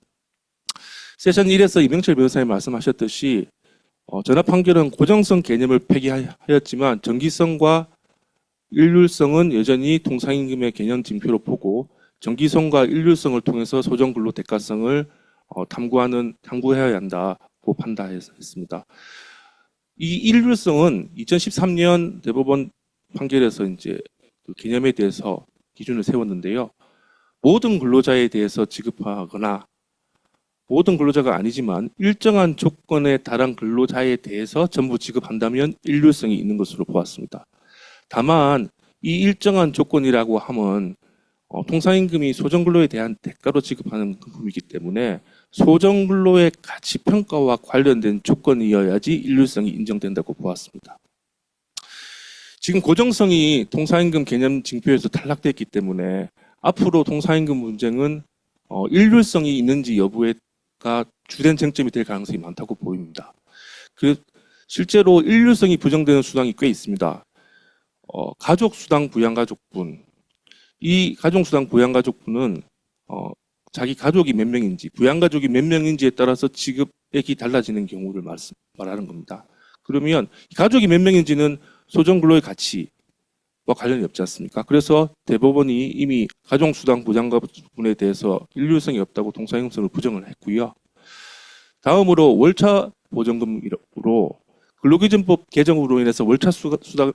S3: 세션 1에서 이병철 변호사님 말씀하셨듯이 전압 판결은 고정성 개념을 폐기하였지만 정기성과 일률성은 여전히 통상임금의 개념 징표로 보고 정기성과 일률성을 통해서 소정근로 대가성을 탐구해야 한다고 판단했습니다. 이 일률성은 2013년 대법원 판결에서 이제 그 개념에 대해서 기준을 세웠는데요. 모든 근로자에 대해서 지급하거나 모든 근로자가 아니지만 일정한 조건에 달한 근로자에 대해서 전부 지급한다면 일률성이 있는 것으로 보았습니다. 다만 이 일정한 조건이라고 하면 통상임금이 소정근로에 대한 대가로 지급하는 금품이기 때문에 소정근로의 가치평가와 관련된 조건이어야지 일률성이 인정된다고 보았습니다. 지금 고정성이 통상임금 개념 징표에서 탈락됐기 때문에 앞으로 통상임금 분쟁은 일률성이 있는지 여부가 주된 쟁점이 될 가능성이 많다고 보입니다. 실제로 일률성이 부정되는 수당이 꽤 있습니다. 가족수당 부양가족분, 이 가족수당 부양가족분은 자기 가족이 몇 명인지, 부양가족이 몇 명인지에 따라서 지급액이 달라지는 경우를 말하는 겁니다. 그러면 가족이 몇 명인지는 소정근로의 가치와 관련이 없지 않습니까? 그래서 대법원이 이미 가족수당 부양가분에 대해서 일률성이 없다고 통상임금성을 부정을 했고요. 다음으로 월차 보정금으로 근로기준법 개정으로 인해서 월차 수당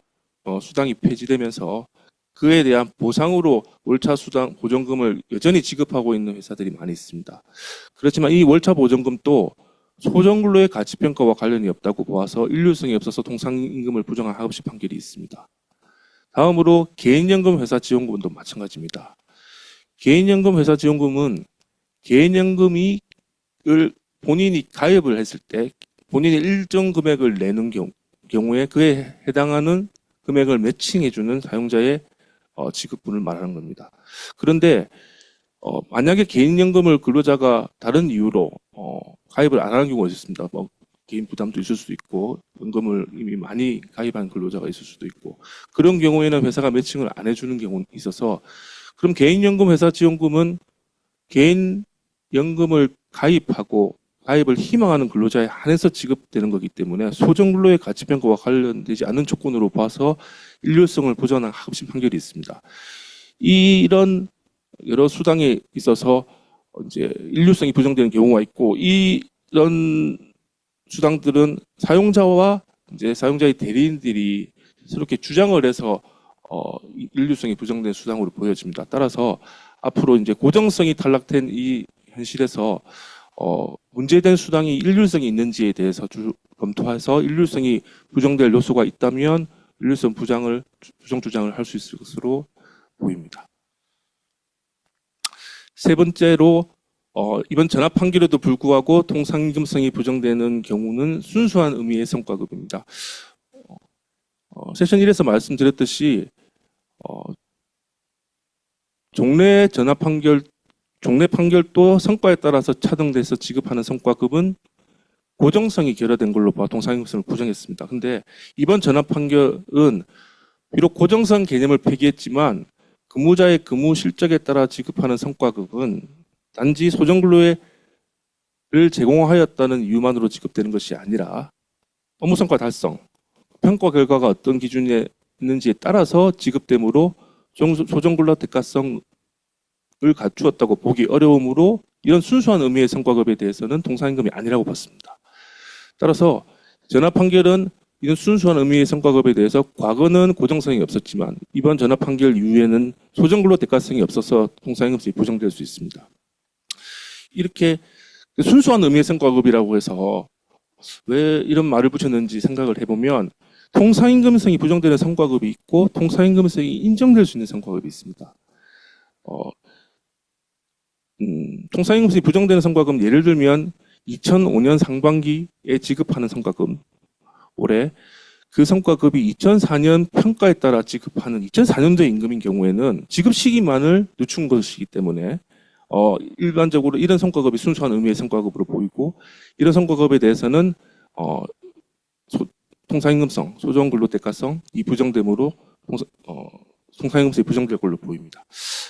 S3: 수당이 폐지되면서 그에 대한 보상으로 월차 수당 보전금을 여전히 지급하고 있는 회사들이 많이 있습니다. 그렇지만 이 월차 보전금도 소정근로의 가치평가와 관련이 없다고 보아서 일률성이 없어서 통상임금을 부정한 하급식 판결이 있습니다. 다음으로 개인연금 회사 지원금도 마찬가지입니다. 개인연금 회사 지원금은 개인연금을 본인이 가입을 했을 때 본인이 일정 금액을 내는 경우에 그에 해당하는 금액을 매칭해주는 사용자의 지급분을 말하는 겁니다. 그런데 만약에 개인연금을 근로자가 다른 이유로 가입을 안 하는 경우가 있습니다. 뭐 개인 부담도 있을 수도 있고 연금을 이미 많이 가입한 근로자가 있을 수도 있고 그런 경우에는 회사가 매칭을 안 해주는 경우는 있어서 그럼 개인연금 회사 지원금은 개인연금을 가입하고 가입을 희망하는 근로자에 한해서 지급되는 거기 때문에 소정근로의 가치평가와 관련되지 않는 조건으로 봐서 일률성을 보전한 하급심 판결이 있습니다. 이런 여러 수당에 있어서 이제 일률성이 부정되는 경우가 있고 이런 수당들은 사용자와 이제 사용자의 대리인들이 새롭게 주장을 해서 일률성이 부정된 수당으로 보여집니다. 따라서 앞으로 이제 고정성이 탈락된 이 현실에서 문제된 수당이 일률성이 있는지에 대해서 검토해서 일률성이 부정될 요소가 있다면 일률성 부정 주장을 할 수 있을 것으로 보입니다. 세 번째로 이번 전압 판결에도 불구하고 통상임금성이 부정되는 경우는 순수한 의미의 성과급입니다. 세션 1에서 말씀드렸듯이 종래 판결도 성과에 따라서 차등돼서 지급하는 성과급은 고정성이 결여된 걸로 봐 통상임금성을 부정했습니다. 근데 이번 전압 판결은 비록 고정성 개념을 폐기했지만 근무자의 근무 실적에 따라 지급하는 성과급은 단지 소정근로를 제공하였다는 이유만으로 지급되는 것이 아니라 업무성과 달성, 평가 결과가 어떤 기준에 있는지에 따라서 지급되므로 소정근로 대가성을 갖추었다고 보기 어려우므로 이런 순수한 의미의 성과급에 대해서는 통상임금이 아니라고 봤습니다. 따라서 전압 판결은 이런 순수한 의미의 성과급에 대해서 과거는 고정성이 없었지만 이번 전압 판결 이후에는 소정근로 대가성이 없어서 통상임금성이 부정될 수 있습니다. 이렇게 순수한 의미의 성과급이라고 해서 왜 이런 말을 붙였는지 생각을 해보면 통상임금성이 부정되는 성과급이 있고 통상임금성이 인정될 수 있는 성과급이 있습니다. 통상임금성이 부정되는 성과급 예를 들면 2005년 상반기에 지급하는 성과급 올해 그 성과급이 2004년 평가에 따라 지급하는 2004년도의 임금인 경우에는 지급 시기만을 늦춘 것이기 때문에 일반적으로 이런 성과급이 순수한 의미의 성과급으로 보이고 이런 성과급에 대해서는 통상임금성, 소정근로대가성 이 부정됨으로 통상임금성이 부정될 걸로 보입니다.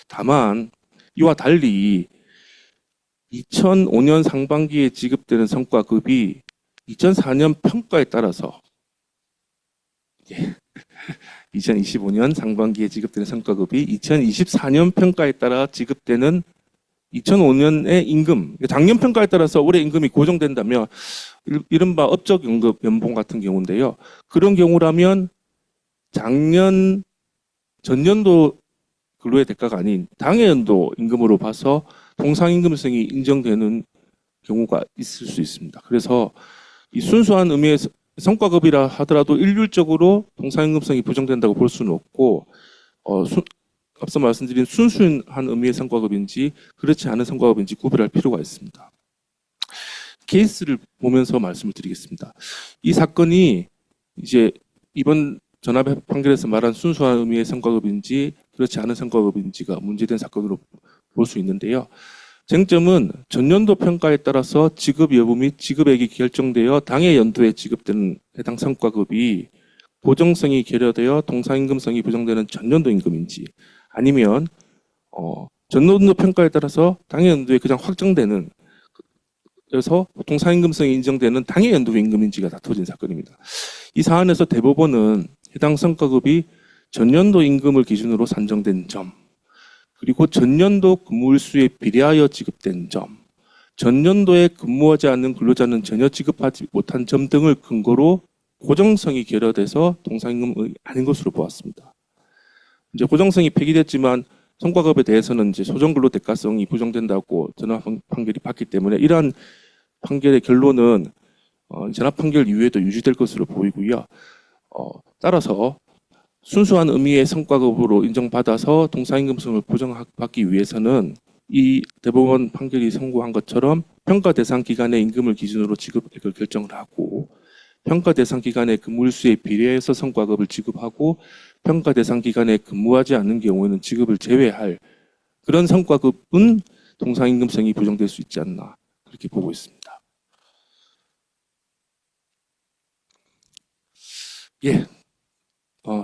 S3: 다만 이와 달리 2005년 상반기에 지급되는 성과급이 2004년 평가에 따라서 2025년 상반기에 지급되는 성과급이 2024년 평가에 따라 지급되는 2005년의 임금, 작년 평가에 따라서 올해 임금이 고정된다면 이른바 업적 연봉 같은 경우인데요. 그런 경우라면 전년도 근로의 대가가 아닌 당해 연도 임금으로 봐서 통상임금성이 인정되는 경우가 있을 수 있습니다. 그래서 이 순수한 의미의 성과급이라 하더라도 일률적으로 통상임금성이 부정된다고 볼 수는 없고 앞서 말씀드린 순수한 의미의 성과급인지 그렇지 않은 성과급인지 구별할 필요가 있습니다. 케이스를 보면서 말씀을 드리겠습니다. 이 사건이 이제 이번 전압 판결에서 말한 순수한 의미의 성과급인지 그렇지 않은 성과급인지가 문제된 사건으로 볼 수 있는데요. 쟁점은 전년도 평가에 따라서 지급 여부 및 지급액이 결정되어 당해 연도에 지급되는 해당 성과급이 고정성이 결여되어 통상임금성이 부정되는 전년도 임금인지 아니면 전년도 평가에 따라서 당해 연도에 그냥 확정되는 그래서 통상임금성이 인정되는 당해 연도 임금인지가 다퉈진 사건입니다. 이 사안에서 대법원은 해당 성과급이 전년도 임금을 기준으로 산정된 점 그리고 전년도 근무일수에 비례하여 지급된 점, 전년도에 근무하지 않는 근로자는 전혀 지급하지 못한 점 등을 근거로 고정성이 결여돼서 통상임금이 아닌 것으로 보았습니다. 이제 고정성이 폐기됐지만 성과급에 대해서는 이제 소정근로 대가성이 부정된다고 전합 판결이 받기 때문에 이러한 판결의 결론은 전합 판결 이후에도 유지될 것으로 보이고요. 따라서 순수한 의미의 성과급으로 인정받아서 통상임금성을 보정받기 위해서는 이 대법원 판결이 선고한 것처럼 평가 대상 기간의 임금을 기준으로 지급액을 결정을 하고 평가 대상 기간의 근무일수에 비례해서 성과급을 지급하고 평가 대상 기간에 근무하지 않는 경우에는 지급을 제외할 그런 성과급은 통상임금성이 부정될 수 있지 않나 그렇게 보고 있습니다. 예.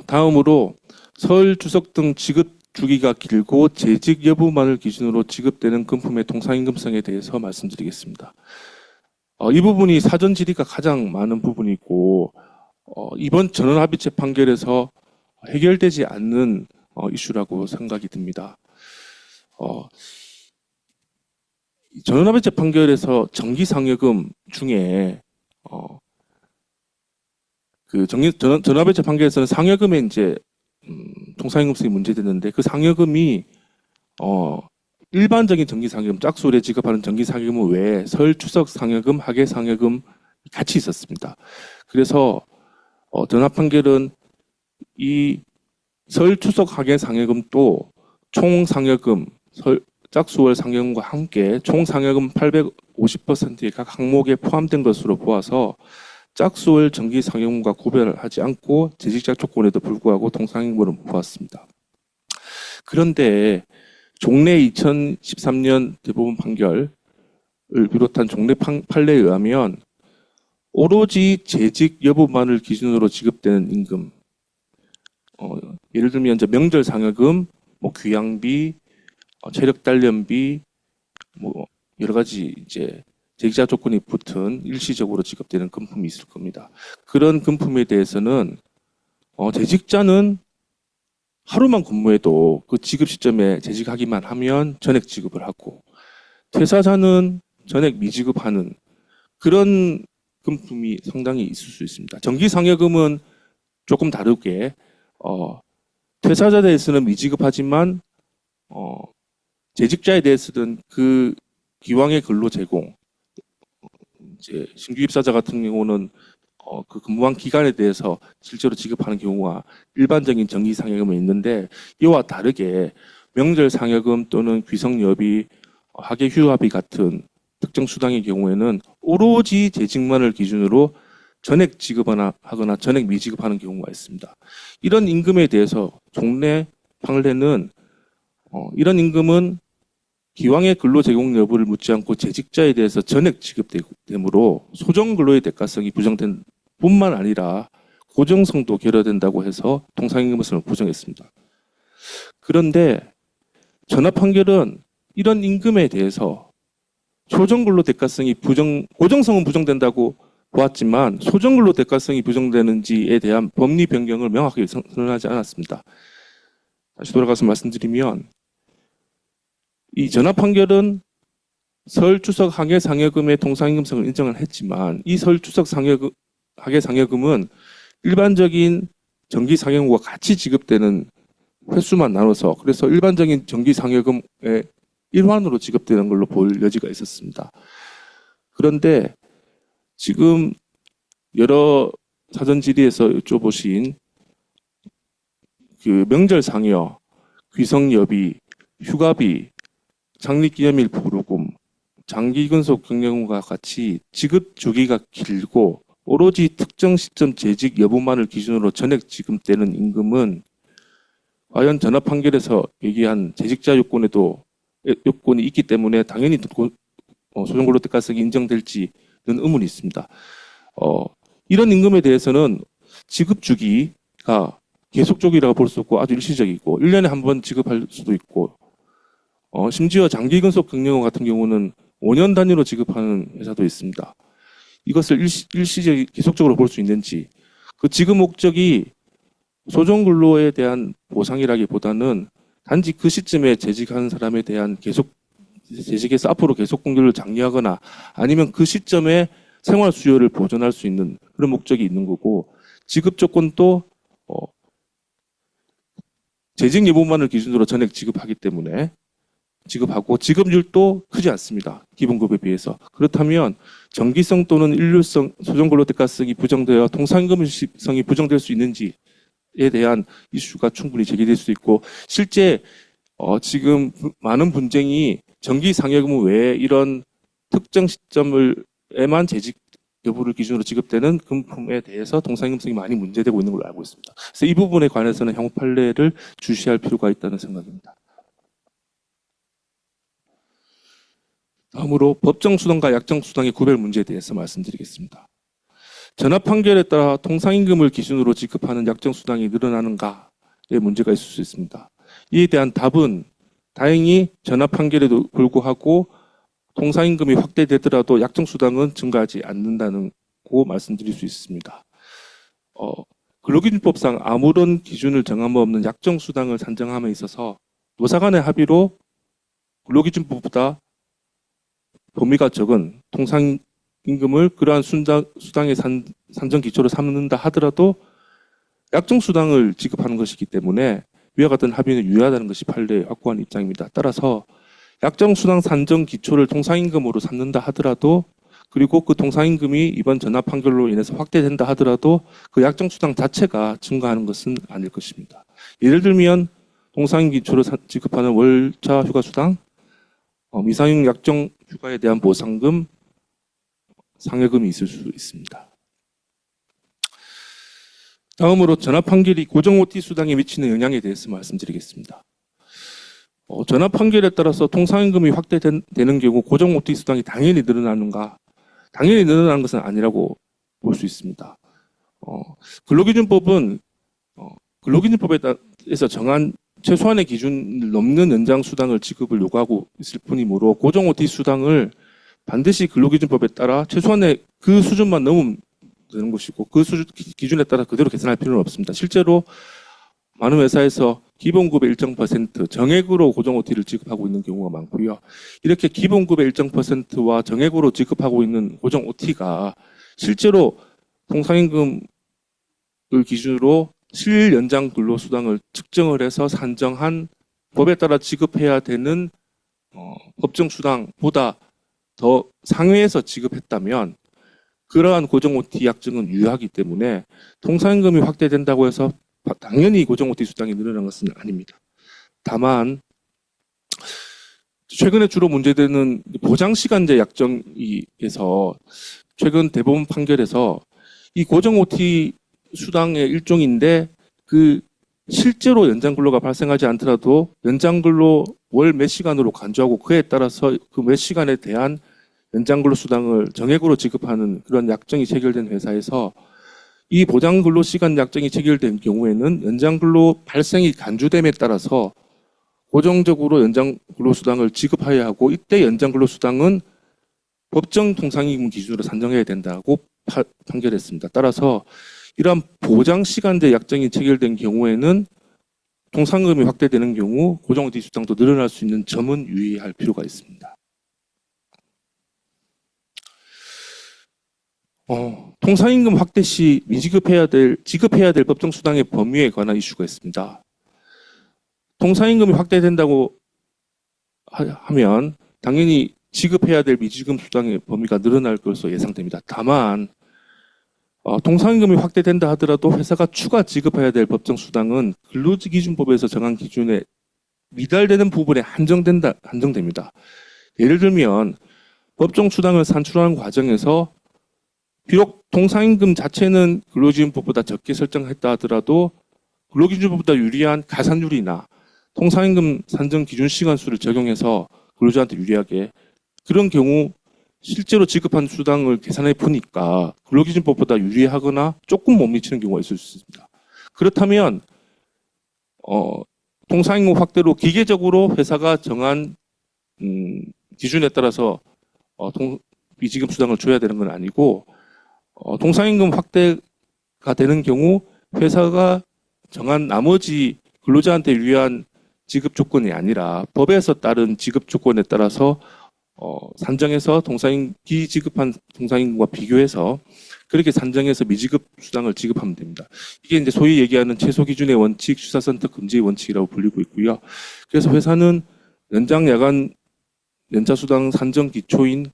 S3: 다음으로 설, 추석 등 지급 주기가 길고 재직 여부만을 기준으로 지급되는 금품의 통상임금성에 대해서 말씀드리겠습니다. 이 부분이 사전 질의가 가장 많은 부분이고 이번 전원합의체 판결에서 해결되지 않는 이슈라고 생각이 듭니다. 전원합의체 판결에서 정기상여금 중에 전원합의체 판결에서는 상여금에 이제 통상임금성이 문제됐는데 그 상여금이 일반적인 정기상여금, 짝수월에 지급하는 정기상여금 외에 설, 추석 상여금, 학예 상여금 같이 있었습니다. 그래서 전합 판결은 이 설, 추석, 학예 상여금도 총 상여금, 짝수월 상여금과 함께 총 상여금 850%의 각 항목에 포함된 것으로 보아서 짝수월 정기 상여금과 구별하지 않고 재직자 조건에도 불구하고 통상임금으로 보았습니다. 그런데 종래 2013년 대법원 판결을 비롯한 종래 판례에 의하면 오로지 재직 여부만을 기준으로 지급되는 임금, 예를 들면 이제 명절 상여금, 귀향비, 체력 단련비, 여러 가지 이제 재직자 조건이 붙은 일시적으로 지급되는 금품이 있을 겁니다. 그런 금품에 대해서는 재직자는 하루만 근무해도 그 지급 시점에 재직하기만 하면 전액 지급을 하고 퇴사자는 전액 미지급하는 그런 금품이 상당히 있을 수 있습니다. 정기상여금은 조금 다르게 퇴사자에 대해서는 미지급하지만 재직자에 대해서는 그 기왕의 근로 제공, 이제 신규 입사자 같은 경우는 그 근무한 기간에 대해서 실제로 지급하는 경우가 일반적인 정기 상여금에 있는데 이와 다르게 명절 상여금 또는 귀성여비, 학예 휴가비 같은 특정 수당의 경우에는 오로지 재직만을 기준으로 전액 지급하거나 전액 미지급하는 경우가 있습니다. 이런 임금에 대해서 종래 판례는 이런 임금은 기왕의 근로 제공 여부를 묻지 않고 재직자에 대해서 전액 지급되므로 소정 근로의 대가성이 부정된 뿐만 아니라 고정성도 결여된다고 해서 통상임금성을 부정했습니다. 그런데 전합 판결은 이런 임금에 대해서 소정 근로 대가성이 고정성은 부정된다고 보았지만 소정 근로 대가성이 부정되는지에 대한 법리 변경을 명확하게 선언하지 않았습니다. 다시 돌아가서 말씀드리면 이 전합 판결은 설, 추석, 학예 상여금의 통상임금성을 인정을 했지만 이 설, 추석, 학예 상여금은 일반적인 정기 상여금과 같이 지급되는 횟수만 나눠서 그래서 일반적인 정기 상여금의 일환으로 지급되는 걸로 볼 여지가 있었습니다. 그런데 지금 여러 사전 질의에서 여쭤보신 그 명절 상여, 귀성여비, 휴가비, 창립기념일 보루금, 장기근속 경영과 같이 지급 주기가 길고 오로지 특정 시점 재직 여부만을 기준으로 전액 지급되는 임금은 과연 전합 판결에서 얘기한 재직자 요건이 있기 때문에 당연히 소정근로 대가성이 인정될지는 의문이 있습니다. 이런 임금에 대해서는 지급 주기가 계속적이라고 볼 수 없고 아주 일시적이고 1년에 한 번 지급할 수도 있고 심지어 장기근속 경영원 같은 경우는 5년 단위로 지급하는 회사도 있습니다. 이것을 계속적으로 볼 수 있는지 그 지급 목적이 소정근로에 대한 보상이라기보다는 단지 그 시점에 재직하는 사람에 대한 재직에서 앞으로 계속 공격을 장려하거나 아니면 그 시점에 생활 수요를 보존할 수 있는 그런 목적이 있는 거고, 지급 조건도 재직 여부만을 기준으로 전액 지급하기 때문에 지급하고, 지급률도 크지 않습니다. 기본급에 비해서. 그렇다면 정기성 또는 일률성 소정근로대가성이 부정되어 통상임금성이 부정될 수 있는지에 대한 이슈가 충분히 제기될 수 있고, 실제 지금 많은 분쟁이 정기 상여금 외에 이런 특정 시점에만 재직 여부를 기준으로 지급되는 금품에 대해서 통상임금성이 많이 문제되고 있는 걸로 알고 있습니다. 그래서 이 부분에 관해서는 향후 판례를 주시할 필요가 있다는 생각입니다. 다음으로 법정수당과 약정수당의 구별 문제에 대해서 말씀드리겠습니다. 전압 판결에 따라 통상임금을 기준으로 지급하는 약정수당이 늘어나는가에 문제가 있을 수 있습니다. 이에 대한 답은 다행히 전압 판결에도 불구하고 통상임금이 확대되더라도 약정수당은 증가하지 않는다는 고 말씀드릴 수 있습니다. 근로기준법상 아무런 기준을 정한 바 없는 약정수당을 산정함에 있어서 노사 간의 합의로 근로기준법보다 범위가 적은 통상임금을 그러한 수당의 산정 기초로 삼는다 하더라도 약정수당을 지급하는 것이기 때문에 위와 같은 합의는 유효하다는 것이 판례의 확고한 입장입니다. 따라서 약정수당 산정 기초를 통상임금으로 삼는다 하더라도, 그리고 그 통상임금이 이번 전압 판결로 인해서 확대된다 하더라도 그 약정수당 자체가 증가하는 것은 아닐 것입니다. 예를 들면 통상임금 기초로 지급하는 월차 휴가수당, 미상용 약정 휴가에 대한 보상금, 상여금이 있을 수 있습니다. 다음으로 전압 판결이 고정 OT 수당에 미치는 영향에 대해서 말씀드리겠습니다. 전압 판결에 따라서 통상임금이 확대되는 경우 고정 OT 수당이 당연히 늘어나는가? 당연히 늘어나는 것은 아니라고 볼 수 있습니다. 근로기준법은 근로기준법에서 정한 최소한의 기준을 넘는 연장 수당을 지급을 요구하고 있을 뿐이므로 고정 OT 수당을 반드시 근로기준법에 따라 최소한의 그 수준만 넘으면 되는 것이고, 그 기준에 따라 그대로 계산할 필요는 없습니다. 실제로 많은 회사에서 기본급의 일정 % 정액으로 고정 OT를 지급하고 있는 경우가 많고요. 이렇게 기본급의 일정 %와 정액으로 지급하고 있는 고정 OT가 실제로 통상임금을 기준으로 실연장 근로수당을 측정을 해서 산정한 법에 따라 지급해야 되는 법정수당보다 더 상회해서 지급했다면 그러한 고정 OT 약정은 유효하기 때문에 통상임금이 확대된다고 해서 당연히 고정 OT 수당이 늘어난 것은 아닙니다. 다만 최근에 주로 문제되는 보장시간제 약정에서 최근 대법원 판결에서 이 고정 OT 수당의 일종인데, 그 실제로 연장근로가 발생하지 않더라도 연장근로 월 몇 시간으로 간주하고 그에 따라서 그 몇 시간에 대한 연장근로 수당을 정액으로 지급하는 그런 약정이 체결된 회사에서 이 보장근로시간 약정이 체결된 경우에는 연장근로 발생이 간주됨에 따라서 고정적으로 연장근로수당을 지급해야 하고, 이때 연장근로수당은 법정 통상임금 기준으로 산정해야 된다고 판결했습니다. 따라서 이러한 보장시간제 약정이 체결된 경우에는 통상임금이 확대되는 경우 고정 OT 수당도 늘어날 수 있는 점은 유의할 필요가 있습니다. 통상임금 확대 시 지급해야 될 법정수당의 범위에 관한 이슈가 있습니다. 통상임금이 확대된다고 하면 당연히 지급해야 될 미지급 수당의 범위가 늘어날 것으로 예상됩니다. 다만 통상임금이 확대된다 하더라도 회사가 추가 지급해야 될 법정수당은 근로기준법에서 정한 기준에 미달되는 부분에 한정됩니다. 예를 들면 법정수당을 산출하는 과정에서 비록 통상임금 자체는 근로기준법보다 적게 설정했다 하더라도 근로기준법보다 유리한 가산율이나 통상임금 산정 기준 시간수를 적용해서 근로자한테 유리하게, 그런 경우 실제로 지급한 수당을 계산해 보니까 근로기준법보다 유리하거나 조금 못 미치는 경우가 있을 수 있습니다. 그렇다면 통상임금 확대로 기계적으로 회사가 정한 기준에 따라서 미지급 수당을 줘야 되는 건 아니고, 통상임금 확대가 되는 경우 회사가 정한 나머지 근로자한테 유리한 지급 조건이 아니라 법에서 따른 지급 조건에 따라서 산정해서 비지급한 통상임금과 비교해서 그렇게 산정해서 미지급 수당을 지급하면 됩니다. 이게 이제 소위 얘기하는 최소 기준의 원칙, 취사선택 금지의 원칙이라고 불리고 있고요. 그래서 회사는 연장 야간 연차 수당 산정 기초인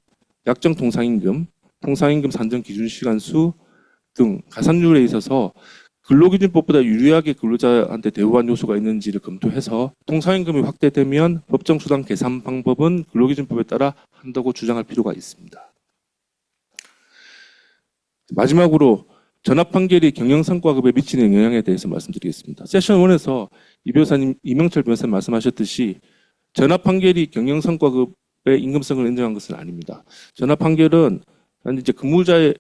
S3: 약정 통상임금, 통상임금 산정 기준 시간수 등 가산률에 있어서 근로기준법보다 유리하게 근로자한테 대우한 요소가 있는지를 검토해서 통상임금이 확대되면 법정 수당 계산 방법은 근로기준법에 따라 한다고 주장할 필요가 있습니다. 마지막으로 전압 판결이 경영성과급에 미치는 영향에 대해서 말씀드리겠습니다. 세션 1에서 이명철 변호사님 말씀하셨듯이 전압 판결이 경영성과급의 임금성을 인정한 것은 아닙니다. 전압 판결은 이제 근로자의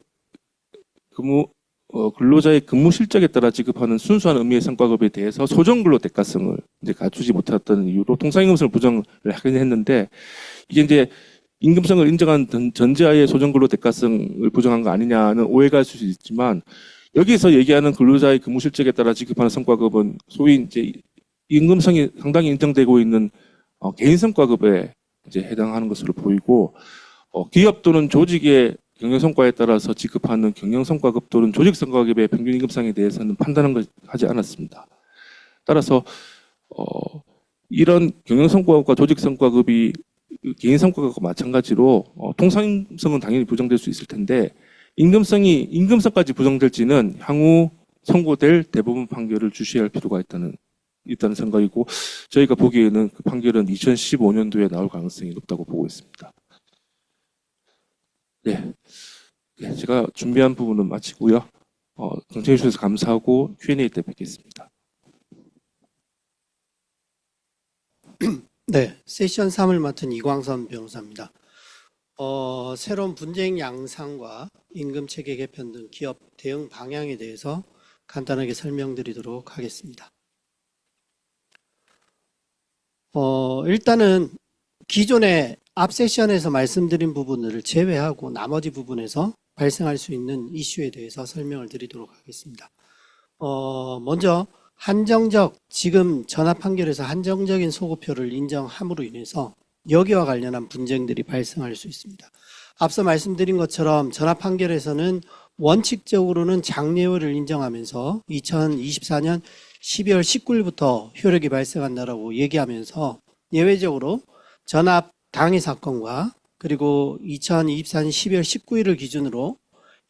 S3: 근무 실적에 따라 지급하는 순수한 의미의 성과급에 대해서 소정근로 대가성을 이제 갖추지 못했던 이유로 통상임금성을 부정을 하긴 했는데, 이게 이제 임금성을 인정한 전제하에 소정근로 대가성을 부정한 거 아니냐는 오해가 있을 수 있지만, 여기서 얘기하는 근로자의 근무 실적에 따라 지급하는 성과급은 소위 이제 임금성이 상당히 인정되고 있는 개인 성과급에 이제 해당하는 것으로 보이고, 기업 또는 조직의 경영성과에 따라서 지급하는 경영성과급 또는 조직성과급의 평균 임금상에 대해서는 판단을 하지 않았습니다. 따라서 이런 경영성과급과 조직성과급이 개인성과급과 마찬가지로 통상임금성은 당연히 부정될 수 있을 텐데, 임금성까지 부정될지는 향후 선고될 대법원 판결을 주시할 필요가 있다는 생각이고, 저희가 보기에는 그 판결은 2015년도에 나올 가능성이 높다고 보고 있습니다. 네, 제가 준비한 부분은 마치고요. 경청해 주셔서 감사하고 Q&A 때 뵙겠습니다.
S4: 네, 세션 3을 맡은 이광선 변호사입니다. 새로운 분쟁 양상과 임금 체계 개편 등 기업 대응 방향에 대해서 간단하게 설명드리도록 하겠습니다. 일단은 기존에 앞 세션에서 말씀드린 부분을 제외하고 나머지 부분에서 발생할 수 있는 이슈에 대해서 설명을 드리도록 하겠습니다. 먼저 지금 전압 판결에서 한정적인 소급표를 인정함으로 인해서 여기와 관련한 분쟁들이 발생할 수 있습니다. 앞서 말씀드린 것처럼 전압 판결에서는 원칙적으로는 장려율을 인정하면서 2024년 12월 19일부터 효력이 발생한다라고 얘기하면서 예외적으로 전압 당해 사건과 그리고 2024년 12월 19일을 기준으로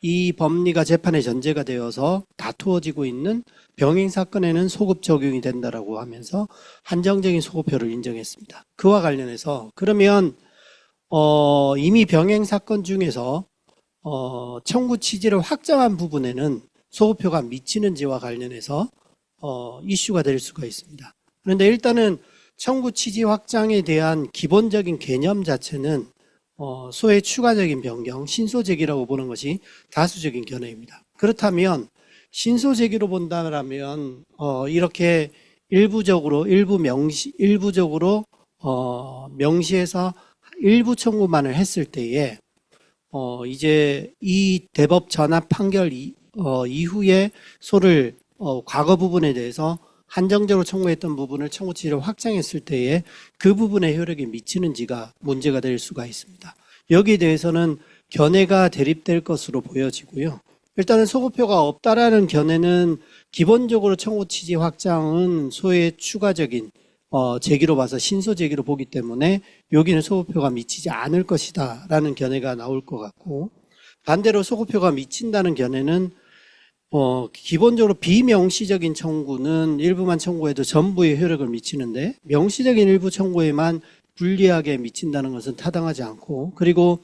S4: 이 법리가 재판의 전제가 되어서 다투어지고 있는 병행 사건에는 소급 적용이 된다라고 하면서 한정적인 소급표를 인정했습니다. 그와 관련해서 그러면 이미 병행 사건 중에서 청구 취지를 확정한 부분에는 소급표가 미치는지와 관련해서 이슈가 될 수가 있습니다. 그런데 일단은 청구 취지 확장에 대한 기본적인 개념 자체는 소의 추가적인 변경, 신소제기라고 보는 것이 다수적인 견해입니다. 그렇다면 신소제기로 본다면 이렇게 일부적으로 명시해서 일부 청구만을 했을 때에 이제 이 대법 전압 판결 이후에 소를 과거 부분에 대해서 한정적으로 청구했던 부분을 청구 취지를 확장했을 때에 그 부분의 효력이 미치는지가 문제가 될 수가 있습니다. 여기에 대해서는 견해가 대립될 것으로 보여지고요. 일단은 소급표가 없다라는 견해는 기본적으로 청구 취지 확장은 소의 추가적인 제기로 봐서 신소 제기로 보기 때문에 여기는 소급표가 미치지 않을 것이다 라는 견해가 나올 것 같고, 반대로 소급표가 미친다는 견해는 기본적으로 비명시적인 청구는 일부만 청구해도 전부의 효력을 미치는데 명시적인 일부 청구에만 불리하게 미친다는 것은 타당하지 않고, 그리고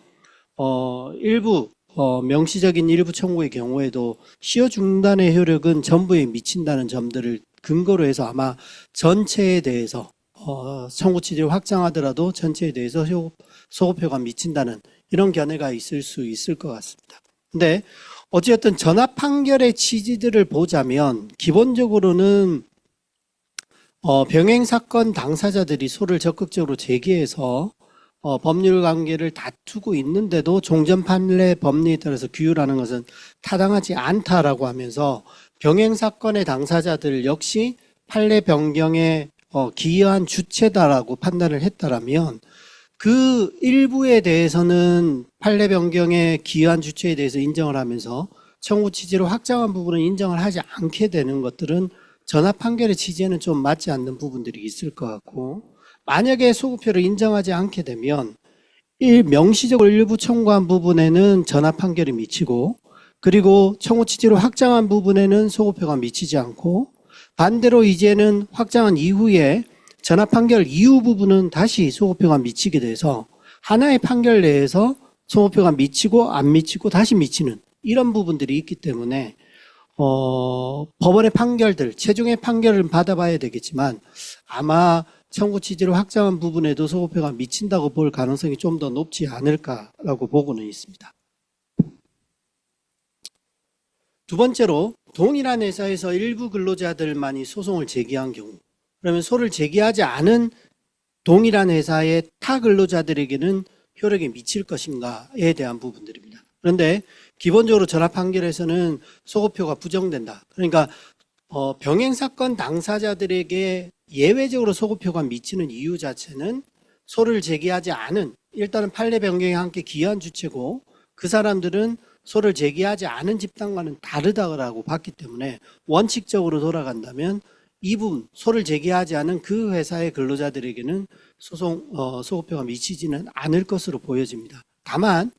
S4: 일부 명시적인 일부 청구의 경우에도 시효 중단의 효력은 전부에 미친다는 점들을 근거로 해서 아마 전체에 대해서 청구 취지를 확장하더라도 전체에 대해서 소급표가 미친다는 이런 견해가 있을 수 있을 것 같습니다. 근데 어쨌든 전압 판결의 취지들을 보자면 기본적으로는 병행 사건 당사자들이 소를 적극적으로 제기해서 법률 관계를 다투고 있는데도 종전 판례 법리에 따라서 규율하는 것은 타당하지 않다라고 하면서 병행 사건의 당사자들 역시 판례 변경에 기여한 주체다라고 판단을 했다라면 그 일부에 대해서는 판례 변경의 기한 주체에 대해서 인정을 하면서 청구 취지로 확장한 부분은 인정을 하지 않게 되는 것들은 전압 판결의 취지에는 좀 맞지 않는 부분들이 있을 것 같고, 만약에 소급표를 인정하지 않게 되면 명시적으로 일부 청구한 부분에는 전압 판결이 미치고, 그리고 청구 취지로 확장한 부분에는 소급표가 미치지 않고, 반대로 이제는 확장한 이후에 전압 판결 이후 부분은 다시 소급표가 미치게 돼서 하나의 판결 내에서 소급표가 미치고 안 미치고 다시 미치는 이런 부분들이 있기 때문에 법원의 판결들, 최종의 판결을 받아봐야 되겠지만 아마 청구 취지로 확장한 부분에도 소급표가 미친다고 볼 가능성이 좀 더 높지 않을까라고 보고는 있습니다. 두 번째로 동일한 회사에서 일부 근로자들만이 소송을 제기한 경우, 그러면 소를 제기하지 않은 동일한 회사의 타 근로자들에게는 효력이 미칠 것인가에 대한 부분들입니다. 그런데 기본적으로 전압 판결에서는 소급표가 부정된다. 그러니까 병행사건 당사자들에게 예외적으로 소급표가 미치는 이유 자체는 소를 제기하지 않은, 일단은 판례 변경에 함께 기한 주체고 그 사람들은 소를 제기하지 않은 집단과는 다르다고 봤기 때문에 원칙적으로 돌아간다면 이 부분, 소를 제기하지 않은 그 회사의 근로자들에게는 소급표가 미치지는 않을 것으로 보여집니다. 다만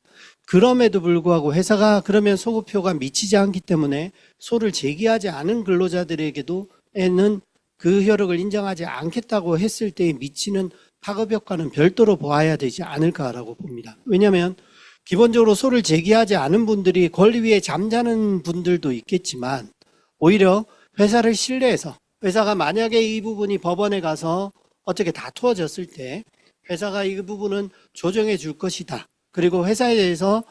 S4: 그럼에도 불구하고 회사가 그러면 소급표가 미치지 않기 때문에 소를 제기하지 않은 근로자들에게도 에는 그 효력을 인정하지 않겠다고 했을 때에 미치는 파급 효과는 별도로 보아야 되지 않을까라고 봅니다. 왜냐하면 기본적으로 소를 제기하지 않은 분들이 권리 위에 잠자는 분들도 있겠지만 오히려 회사를 신뢰해서, 회사가 만약에 이 부분이 법원에 가서 어떻게 다투어졌을 때 회사가 이 부분은 조정해 줄 것이다. 그리고 회사에 대해서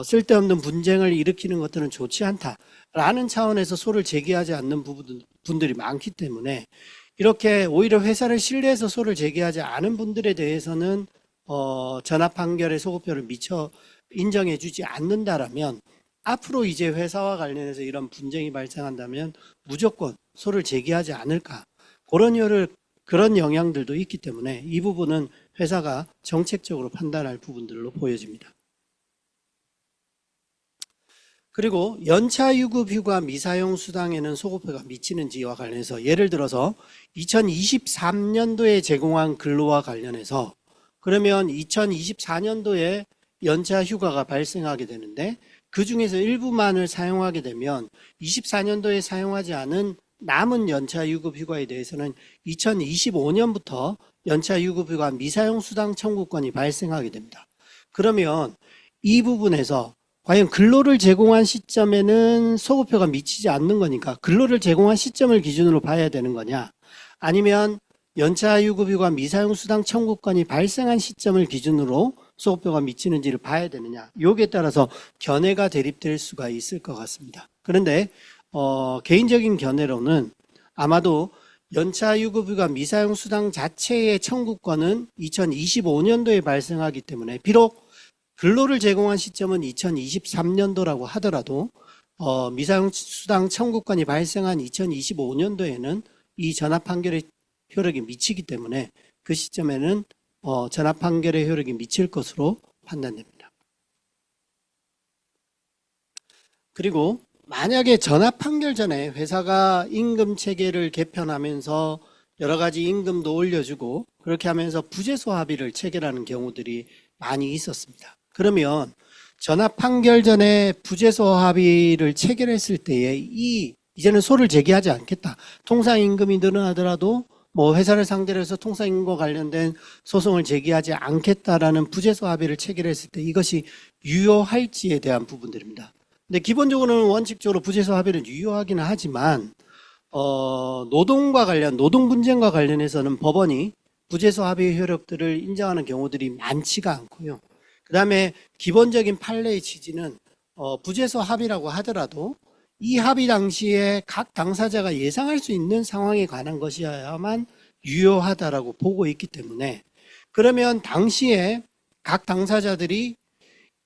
S4: 쓸데없는 분쟁을 일으키는 것들은 좋지 않다라는 차원에서 소를 제기하지 않는 분들이 많기 때문에 이렇게 오히려 회사를 신뢰해서 소를 제기하지 않은 분들에 대해서는 전압 판결의 소급표를 인정해 주지 않는다라면 앞으로 이제 회사와 관련해서 이런 분쟁이 발생한다면 무조건 소를 제기하지 않을까, 그런 영향들도 있기 때문에 이 부분은 회사가 정책적으로 판단할 부분들로 보여집니다. 그리고 연차유급휴가 미사용 수당에는 소급표가 미치는지와 관련해서 예를 들어서 2023년도에 제공한 근로와 관련해서 그러면 2024년도에 연차휴가가 발생하게 되는데 그 중에서 일부만을 사용하게 되면 24년도에 사용하지 않은 남은 연차유급휴가에 대해서는 2025년부터 연차유급휴가 미사용 수당 청구권이 발생하게 됩니다. 그러면 이 부분에서 과연 근로를 제공한 시점에는 소급표가 미치지 않는 거니까 근로를 제공한 시점을 기준으로 봐야 되는 거냐, 아니면 연차유급휴가 미사용 수당 청구권이 발생한 시점을 기준으로 소급표가 미치는지를 봐야 되느냐, 여기에 따라서 견해가 대립될 수가 있을 것 같습니다. 그런데 개인적인 견해로는 아마도 연차유급휴가 미사용 수당 자체의 청구권은 2025년도에 발생하기 때문에 비록 근로를 제공한 시점은 2023년도라고 하더라도 미사용 수당 청구권이 발생한 2025년도에는 이 전압 판결의 효력이 미치기 때문에 그 시점에는 전압 판결의 효력이 미칠 것으로 판단됩니다. 그리고 만약에 전압 판결 전에 회사가 임금 체계를 개편하면서 여러 가지 임금도 올려주고 그렇게 하면서 부재소 합의를 체결하는 경우들이 많이 있었습니다. 그러면 전압 판결 전에 부재소 합의를 체결했을 때에 이제는 소를 제기하지 않겠다. 통상임금이 늘어나더라도 회사를 상대로 해서 통상임금과 관련된 소송을 제기하지 않겠다라는 부재소 합의를 체결했을 때 이것이 유효할지에 대한 부분들입니다. 근데 기본적으로는 원칙적으로 부재소 합의를 유효하기는 하지만 노동 분쟁과 관련해서는 법원이 부재소 합의의 효력들을 인정하는 경우들이 많지가 않고요. 그 다음에 기본적인 판례의 취지는 부재소 합의라고 하더라도 이 합의 당시에 각 당사자가 예상할 수 있는 상황에 관한 것이어야만 유효하다라고 보고 있기 때문에, 그러면 당시에 각 당사자들이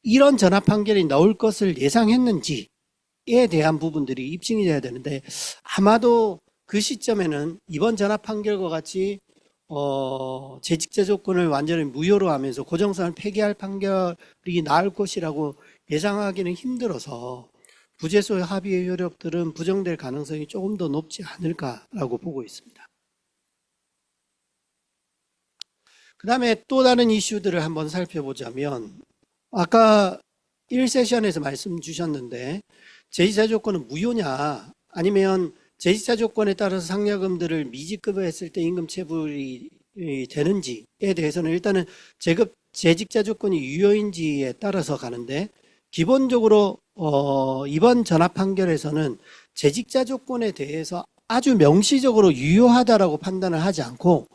S4: 이런 전압 판결이 나올 것을 예상했는지에 대한 부분들이 입증이 돼야 되는데 아마도 그 시점에는 이번 전압 판결과 같이 재직자 조건을 완전히 무효로 하면서 고정성을 폐기할 판결이 나을 것이라고 예상하기는 힘들어서 부재소의 합의의 효력들은 부정될 가능성이 조금 더 높지 않을까라고 보고 있습니다. 그 다음에 또 다른 이슈들을 한번 살펴보자면 아까 1세션에서 말씀 주셨는데 재직자 조건은 무효냐 아니면 재직자 조건에 따라서 상여금들을 미지급했을 때 임금 체불이 되는지에 대해서는 일단은 재직자 조건이 유효인지에 따라서 가는데 기본적으로 이번 전합 판결에서는 재직자 조건에 대해서 아주 명시적으로 유효하다라고 판단을 하지 않고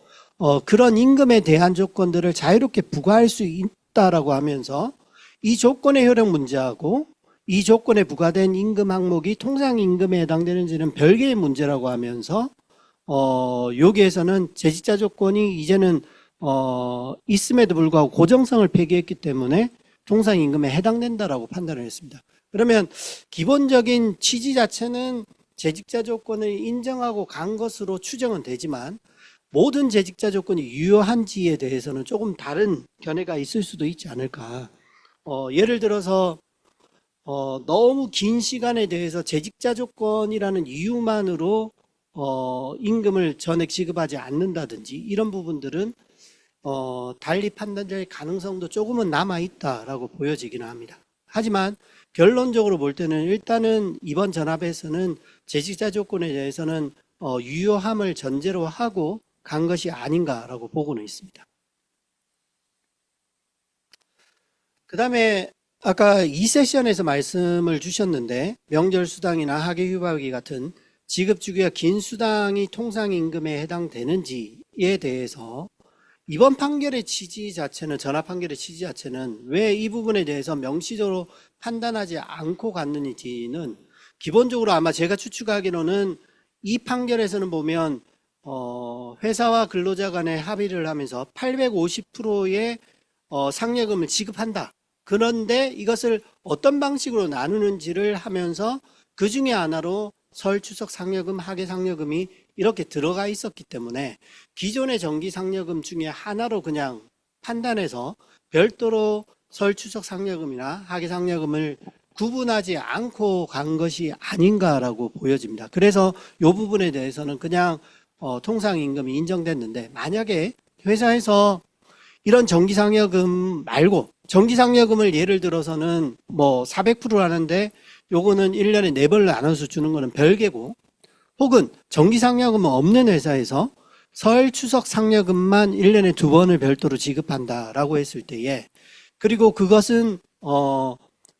S4: 그런 임금에 대한 조건들을 자유롭게 부과할 수 있다라고 하면서 이 조건의 효력 문제하고 이 조건에 부과된 임금 항목이 통상임금에 해당되는지는 별개의 문제라고 하면서 여기에서는 재직자 조건이 이제는 있음에도 불구하고 고정성을 폐기했기 때문에 통상임금에 해당된다라고 판단을 했습니다. 그러면 기본적인 취지 자체는 재직자 조건을 인정하고 간 것으로 추정은 되지만 모든 재직자 조건이 유효한지에 대해서는 조금 다른 견해가 있을 수도 있지 않을까. 예를 들어서 너무 긴 시간에 대해서 재직자 조건이라는 이유만으로 임금을 전액 지급하지 않는다든지 이런 부분들은 달리 판단될 가능성도 조금은 남아있다라고 보여지기는 합니다. 하지만 결론적으로 볼 때는 일단은 이번 전합에서는 재직자 조건에 대해서는 유효함을 전제로 하고 간 것이 아닌가라고 보고는 있습니다. 그 다음에 아까 2세션에서 말씀을 주셨는데 명절 수당이나 학예 휴학이 같은 지급 주기가 긴 수당이 통상임금에 해당되는지에 대해서 이번 판결의 취지 자체는 전합 판결의 취지 자체는 왜 이 부분에 대해서 명시적으로 판단하지 않고 갔는지는 기본적으로 아마 제가 추측하기로는 이 판결에서는 보면 회사와 근로자 간에 합의를 하면서 850%의 상여금을 지급한다. 그런데 이것을 어떤 방식으로 나누는지를 하면서 그 중에 하나로 설, 추석 상여금, 학예 상여금이 이렇게 들어가 있었기 때문에 기존의 정기 상여금 중에 하나로 그냥 판단해서 별도로 설, 추석 상여금이나 학예 상여금을 구분하지 않고 간 것이 아닌가라고 보여집니다. 그래서 이 부분에 대해서는 그냥 통상임금이 인정됐는데 만약에 회사에서 이런 정기상여금 말고 정기상여금을 예를 들어서는 뭐 400% 하는데 요거는 1년에 4번을 나눠서 주는 거는 별개고 혹은 정기상여금은 없는 회사에서 설, 추석 상여금만 1년에 2번을 별도로 지급한다라고 했을 때에 그리고 그것은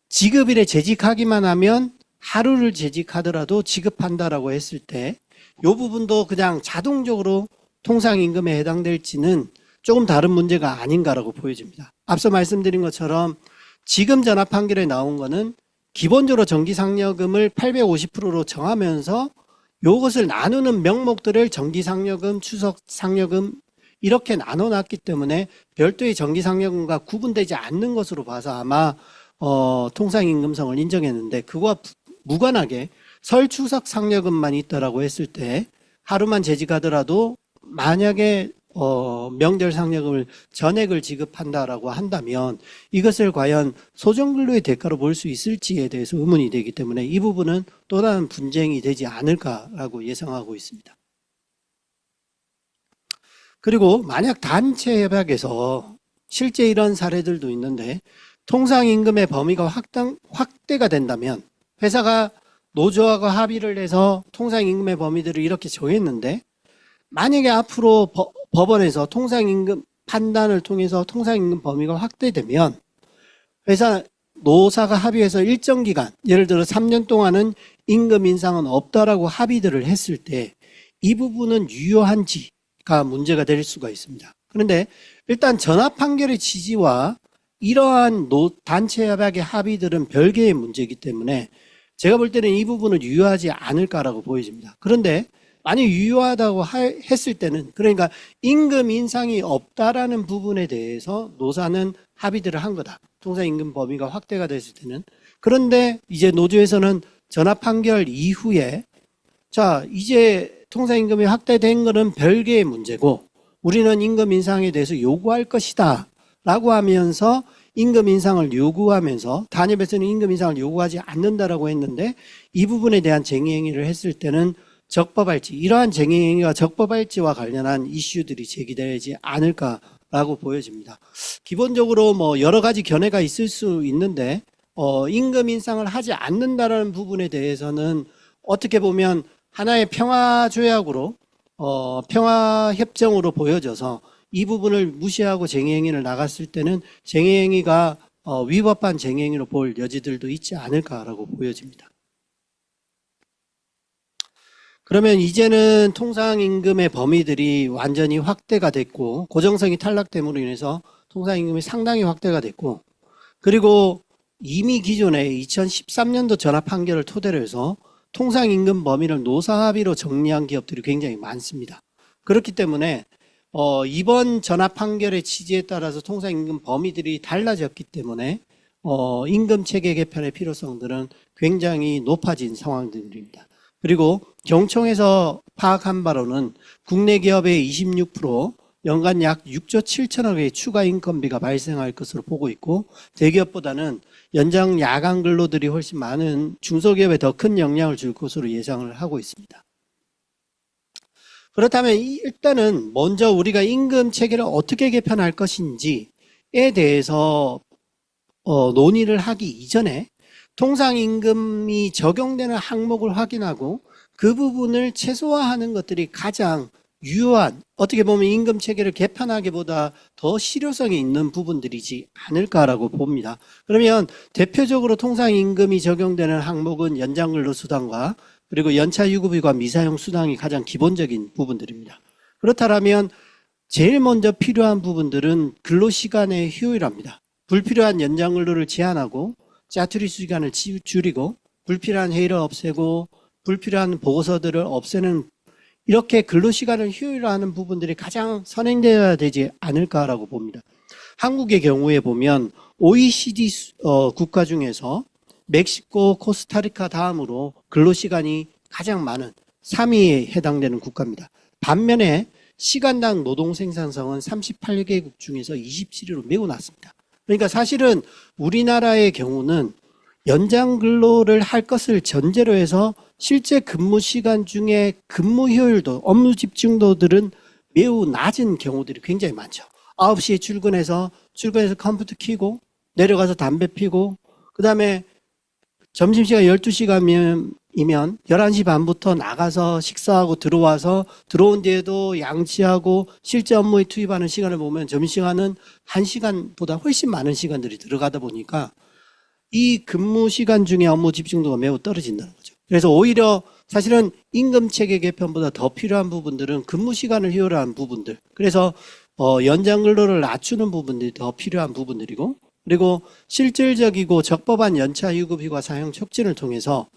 S4: 지급일에 재직하기만 하면 하루를 재직하더라도 지급한다라고 했을 때 이 부분도 그냥 자동적으로 통상임금에 해당될지는 조금 다른 문제가 아닌가라고 보여집니다. 앞서 말씀드린 것처럼 지금 전합 판결에 나온 거는 기본적으로 정기상여금을 850%로 정하면서 이것을 나누는 명목들을 정기상여금, 추석상여금 이렇게 나눠놨기 때문에 별도의 정기상여금과 구분되지 않는 것으로 봐서 아마 통상임금성을 인정했는데 그거와 무관하게 설, 추석 상여금만 있다라고 했을 때 하루만 재직하더라도 만약에 명절 상여금을 전액을 지급한다라고 한다면 이것을 과연 소정근로의 대가로 볼 수 있을지에 대해서 의문이 되기 때문에 이 부분은 또 다른 분쟁이 되지 않을까라고 예상하고 있습니다. 그리고 만약 단체 협약에서 실제 이런 사례들도 있는데 통상임금의 범위가 확대가 된다면 회사가 노조하고 합의를 해서 통상임금의 범위들을 이렇게 정했는데 만약에 앞으로 법원에서 통상임금 판단을 통해서 통상임금 범위가 확대되면 노사가 합의해서 일정 기간 예를 들어 3년 동안은 임금 인상은 없다라고 합의들을 했을 때 이 부분은 유효한지가 문제가 될 수가 있습니다. 그런데 일단 전합 판결의 취지와 이러한 단체 협약의 합의들은 별개의 문제이기 때문에 제가 볼 때는 이 부분은 유효하지 않을까라고 보여집니다. 그런데 만약 유효하다고 했을 때는 그러니까 임금 인상이 없다라는 부분에 대해서 노사는 합의들을 한 거다. 통상임금 범위가 확대가 됐을 때는. 그런데 이제 노조에서는 전합 판결 이후에 자 이제 통상임금이 확대된 거는 별개의 문제고 우리는 임금 인상에 대해서 요구할 것이다 라고 하면서 임금 인상을 요구하면서 단협에서는 임금 인상을 요구하지 않는다라고 했는데 이 부분에 대한 쟁의행위를 했을 때는 적법할지, 이러한 쟁의행위가 적법할지와 관련한 이슈들이 제기되지 않을까라고 보여집니다. 기본적으로 뭐 여러 가지 견해가 있을 수 있는데 임금 인상을 하지 않는다라는 부분에 대해서는 어떻게 보면 하나의 평화 조약으로 평화 협정으로 보여져서 이 부분을 무시하고 쟁의행위를 나갔을 때는 쟁의행위가 위법한 쟁의행위로 볼 여지들도 있지 않을까라고 보여집니다. 그러면 이제는 통상임금의 범위들이 완전히 확대가 됐고 고정성이 탈락됨으로 인해서 통상임금이 상당히 확대가 됐고 그리고 이미 기존에 2013년도 전압 판결을 토대로 해서 통상임금 범위를 노사합의로 정리한 기업들이 굉장히 많습니다. 그렇기 때문에 이번 전압 판결의 취지에 따라서 통상임금 범위들이 달라졌기 때문에 임금 체계 개편의 필요성들은 굉장히 높아진 상황들입니다. 그리고 경총에서 파악한 바로는 국내 기업의 26% 연간 약 6조 7천억의 추가 인건비가 발생할 것으로 보고 있고 대기업보다는 연장 야간 근로들이 훨씬 많은 중소기업에 더 큰 영향을 줄 것으로 예상을 하고 있습니다. 그렇다면 일단은 먼저 우리가 임금 체계를 어떻게 개편할 것인지에 대해서 논의를 하기 이전에 통상임금이 적용되는 항목을 확인하고 그 부분을 최소화하는 것들이 가장 유효한, 어떻게 보면 임금 체계를 개편하기보다 더 실효성이 있는 부분들이지 않을까라고 봅니다. 그러면 대표적으로 통상임금이 적용되는 항목은 연장근로수당과 그리고 연차유급휴가 미사용 수당이 가장 기본적인 부분들입니다. 그렇다면 제일 먼저 필요한 부분들은 근로시간의 효율화입니다. 불필요한 연장근로를 제한하고 짜투리 시간을 줄이고 불필요한 회의를 없애고 불필요한 보고서들을 없애는 이렇게 근로시간을 효율화하는 부분들이 가장 선행되어야 되지 않을까라고 봅니다. 한국의 경우에 보면 OECD 국가 중에서 멕시코, 코스타리카 다음으로 근로시간이 가장 많은 3위에 해당되는 국가입니다. 반면에 시간당 노동생산성은 38개국 중에서 27위로 매우 낮습니다. 그러니까 사실은 우리나라의 경우는 연장 근로를 할 것을 전제로 해서 실제 근무 시간 중에 근무 효율도, 업무 집중도들은 매우 낮은 경우들이 굉장히 많죠. 9시에 출근해서 컴퓨터 켜고 내려가서 담배 피고 그 다음에 점심시간 12시간이면 11시 반부터 나가서 식사하고 들어와서 들어온 뒤에도 양치하고 실제 업무에 투입하는 시간을 보면 점심시간은 1시간보다 훨씬 많은 시간들이 들어가다 보니까 이 근무 시간 중에 업무 집중도가 매우 떨어진다는 거죠. 그래서 오히려 사실은 임금 체계 개편보다 더 필요한 부분들은 근무 시간을 효율화한 부분들. 그래서 연장 근로를 낮추는 부분들이 더 필요한 부분들이고 그리고 실질적이고 적법한 연차 유급 휴가 사용 촉진을 통해서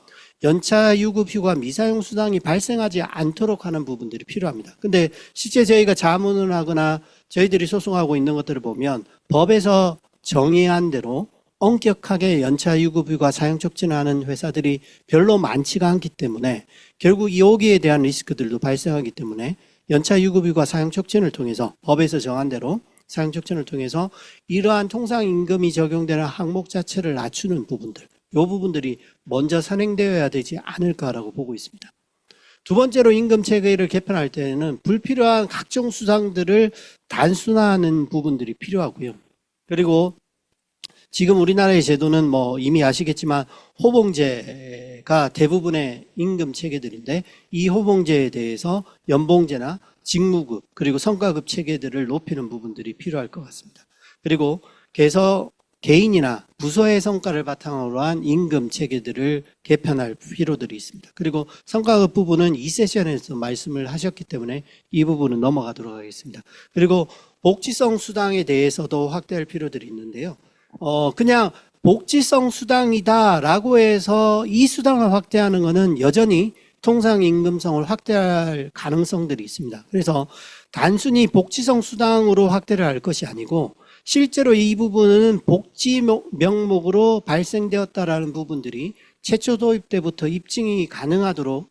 S4: 연차 유급 휴가 미사용 수당이 발생하지 않도록 하는 부분들이 필요합니다. 근데 실제 저희가 자문을 하거나 저희들이 소송하고 있는 것들을 보면 법에서 정의한 대로 엄격하게 연차 유급 휴가 사용 촉진하는 회사들이 별로 많지가 않기 때문에 결국 여기에 대한 리스크들도 발생하기 때문에 연차 유급 휴가 사용 촉진을 통해서 법에서 정한 대로 사용 촉진을 통해서 이러한 통상임금이 적용되는 항목 자체를 낮추는 부분들, 이 부분들이 먼저 선행되어야 되지 않을까라고 보고 있습니다. 두 번째로 임금 체계를 개편할 때는 불필요한 각종 수당들을 단순화하는 부분들이 필요하고요. 그리고 지금 우리나라의 제도는 이미 아시겠지만 호봉제가 대부분의 임금 체계들인데 이 호봉제에 대해서 연봉제나 직무급 그리고 성과급 체계들을 높이는 부분들이 필요할 것 같습니다. 그리고 개인이나 부서의 성과를 바탕으로 한 임금 체계들을 개편할 필요들이 있습니다. 그리고 성과급 부분은 이 세션에서 말씀을 하셨기 때문에 이 부분은 넘어가도록 하겠습니다. 그리고 복지성 수당에 대해서도 확대할 필요들이 있는데요. 그냥 복지성 수당이다라고 해서 이 수당을 확대하는 것은 여전히 통상임금성을 확대할 가능성들이 있습니다. 그래서 단순히 복지성 수당으로 확대를 할 것이 아니고 실제로 이 부분은 복지 명목으로 발생되었다라는 부분들이 최초 도입 때부터 입증이 가능하도록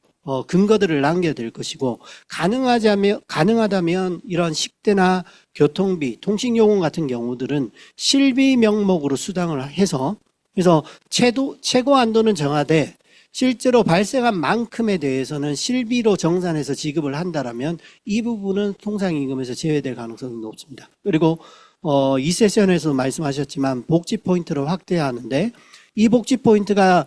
S4: 근거들을 남겨야 될 것이고, 가능하다면 이런 식대나 교통비, 통신요금 같은 경우들은 실비 명목으로 수당을 해서, 그래서 최고 한도는 정하되 실제로 발생한 만큼에 대해서는 실비로 정산해서 지급을 한다라면 이 부분은 통상임금에서 제외될 가능성이 높습니다. 그리고 이 세션에서 말씀하셨지만 복지 포인트를 확대하는데, 이 복지 포인트가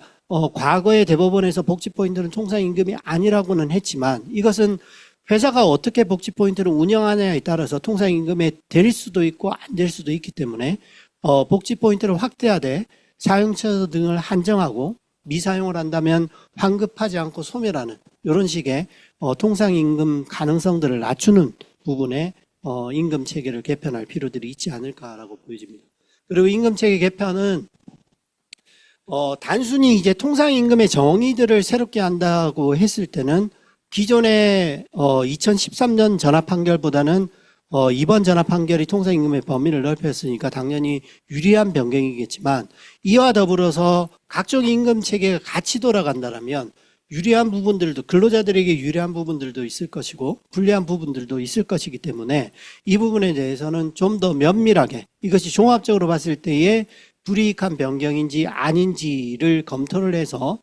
S4: 과거의 대법원에서 복지 포인트는 통상임금이 아니라고는 했지만, 이것은 회사가 어떻게 복지 포인트를 운영하느냐에 따라서 통상임금에 될 수도 있고 안 될 수도 있기 때문에 복지 포인트를 확대하되 사용처 등을 한정하고 미사용을 한다면 환급하지 않고 소멸하는 이런 식의 통상임금 가능성들을 낮추는 부분에 임금 체계를 개편할 필요들이 있지 않을까라고 보여집니다. 그리고 임금 체계 개편은 단순히 이제 통상임금의 정의들을 새롭게 한다고 했을 때는 기존의 2013년 전합 판결보다는 이번 전합 판결이 통상임금의 범위를 넓혔으니까 당연히 유리한 변경이겠지만, 이와 더불어서 각종 임금 체계가 같이 돌아간다면 유리한 부분들도, 근로자들에게 유리한 부분들도 있을 것이고 불리한 부분들도 있을 것이기 때문에 이 부분에 대해서는 좀 더 면밀하게, 이것이 종합적으로 봤을 때에 불이익한 변경인지 아닌지를 검토를 해서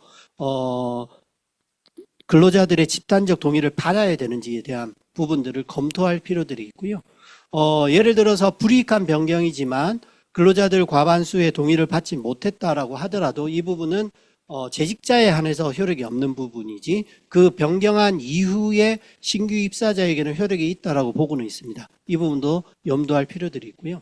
S4: 근로자들의 집단적 동의를 받아야 되는지에 대한 부분들을 검토할 필요들이 있고요. 예를 들어서 불이익한 변경이지만 근로자들 과반수의 동의를 받지 못했다라고 하더라도 이 부분은 재직자에 한해서 효력이 없는 부분이지, 그 변경한 이후에 신규 입사자에게는 효력이 있다라고 보고는 있습니다. 이 부분도 염두할 필요들이 있고요.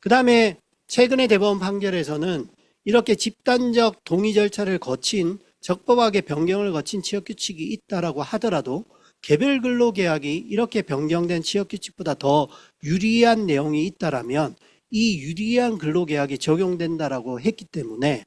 S4: 그 다음에 최근의 대법원 판결에서는 이렇게 집단적 동의 절차를 거친, 적법하게 변경을 거친 취업규칙이 있다라고 하더라도 개별 근로계약이 이렇게 변경된 취업규칙보다 더 유리한 내용이 있다라면 이 유리한 근로계약이 적용된다라고 했기 때문에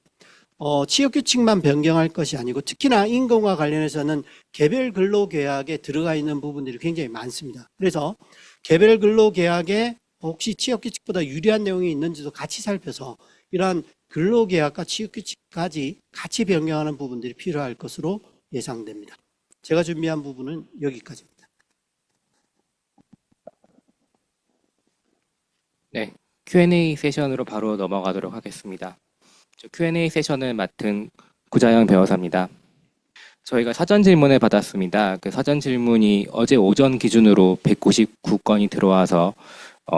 S4: 취업규칙만 변경할 것이 아니고, 특히나 임금과 관련해서는 개별 근로계약에 들어가 있는 부분들이 굉장히 많습니다. 그래서 개별 근로계약에 혹시 취업규칙보다 유리한 내용이 있는지도 같이 살펴서 이러한 근로계약과 취업규칙까지 같이 변경하는 부분들이 필요할 것으로 예상됩니다. 제가 준비한 부분은 여기까지입니다.
S5: 네, Q&A 세션으로 바로 넘어가도록 하겠습니다. Q&A 세션을 맡은 구자영 변호사입니다. 저희가 사전 질문을 받았습니다. 그 사전 질문이 어제 오전 기준으로 199건이 들어와서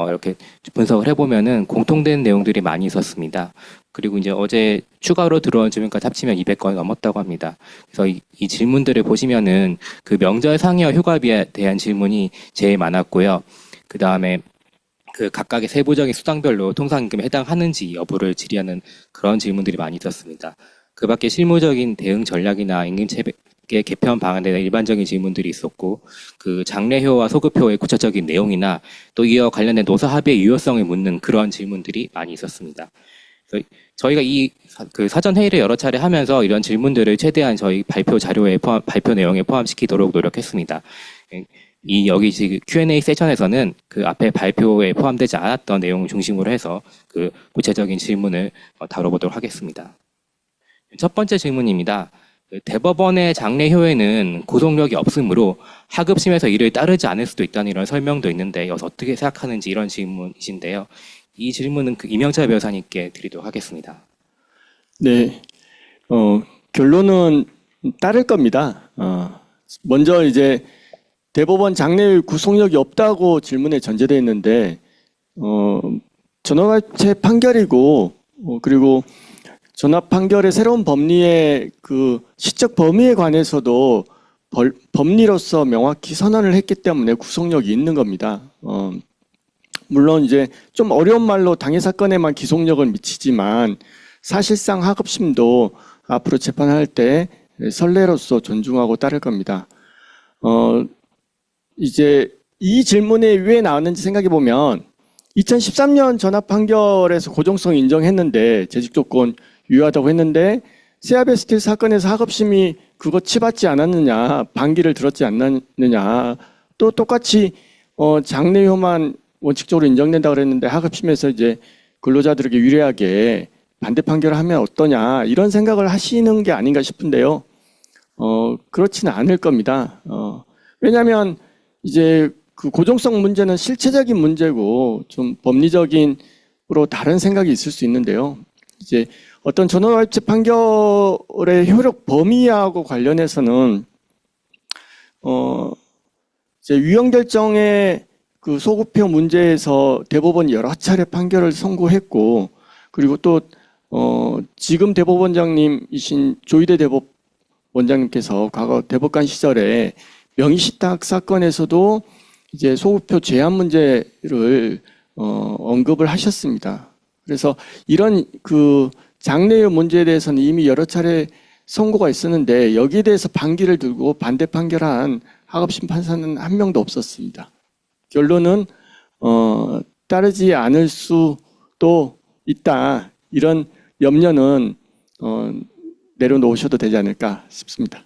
S5: 이렇게 분석을 해보면은 공통된 내용들이 많이 있었습니다. 그리고 이제 어제 추가로 들어온 질문까지 합치면 200건이 넘었다고 합니다. 그래서 이 질문들을 보시면은 그 명절 상여 휴가비에 대한 질문이 제일 많았고요. 그 다음에 그 각각의 세부적인 수당별로 통상임금에 해당하는지 여부를 질의하는 그런 질문들이 많이 있었습니다. 그 밖에 실무적인 대응 전략이나 임금체계 개편 방안에 대한 일반적인 질문들이 있었고, 그 장래효와 소급효의 구체적인 내용이나 또 이와 관련된 노사 합의의 유효성을 묻는 그런 질문들이 많이 있었습니다. 그래서 저희가 그 사전 회의를 여러 차례 하면서 이런 질문들을 최대한 저희 발표 자료에 발표 내용에 포함시키도록 노력했습니다. 여기 지금 Q&A 세션에서는 그 앞에 발표에 포함되지 않았던 내용을 중심으로 해서 그 구체적인 질문을 다뤄보도록 하겠습니다. 첫 번째 질문입니다. 대법원의 장래효에는 구속력이 없으므로 하급심에서 이를 따르지 않을 수도 있다는 이런 설명도 있는데, 여기서 어떻게 생각하는지 이런 질문이신데요. 이 질문은 그 이명철 변호사님께 드리도록 하겠습니다.
S2: 네, 결론은 따를 겁니다. 먼저 이제 대법원 장래효 구속력이 없다고 질문에 전제되어 있는데, 전원합체 판결이고, 그리고 전합 판결의 새로운 법리의 그 시적 범위에 관해서도 법리로서 명확히 선언을 했기 때문에 구속력이 있는 겁니다. 물론 이제 좀 어려운 말로 당해 사건에만 기속력을 미치지만 사실상 하급심도 앞으로 재판할 때 선례로서 존중하고 따를 겁니다. 이제 이 질문이 왜 나왔는지 생각해 보면 2013년 전합 판결에서 고정성 인정했는데 재직 조건 유효하다고 했는데 세아베스틸 사건에서 하급심이 그거 치받지 않았느냐, 반기를 들었지 않느냐, 또 똑같이 장래효만 원칙적으로 인정된다 그랬는데 하급심에서 이제 근로자들에게 유리하게 반대 판결을 하면 어떠냐, 이런 생각을 하시는 게 아닌가 싶은데요. 그렇지는 않을 겁니다. 왜냐하면 이제 그 고정성 문제는 실체적인 문제고 좀 법리적인으로 다른 생각이 있을 수 있는데요. 이제 어떤 전원합의체 판결의 효력 범위하고 관련해서는 이제 유형 결정의 그 소급표 문제에서 대법원이 여러 차례 판결을 선고했고, 그리고 또 지금 대법원장님이신 조희대 대법원장님께서 과거 대법관 시절에 명의식탁 사건에서도 이제 소급표 제한 문제를 언급을 하셨습니다. 그래서 이런 그 장래의 문제에 대해서는 이미 여러 차례 선고가 있었는데 여기에 대해서 반기를 들고 반대 판결한 하급심 판사는 한 명도 없었습니다. 결론은 따르지 않을 수도 있다. 이런 염려는 내려놓으셔도 되지 않을까 싶습니다.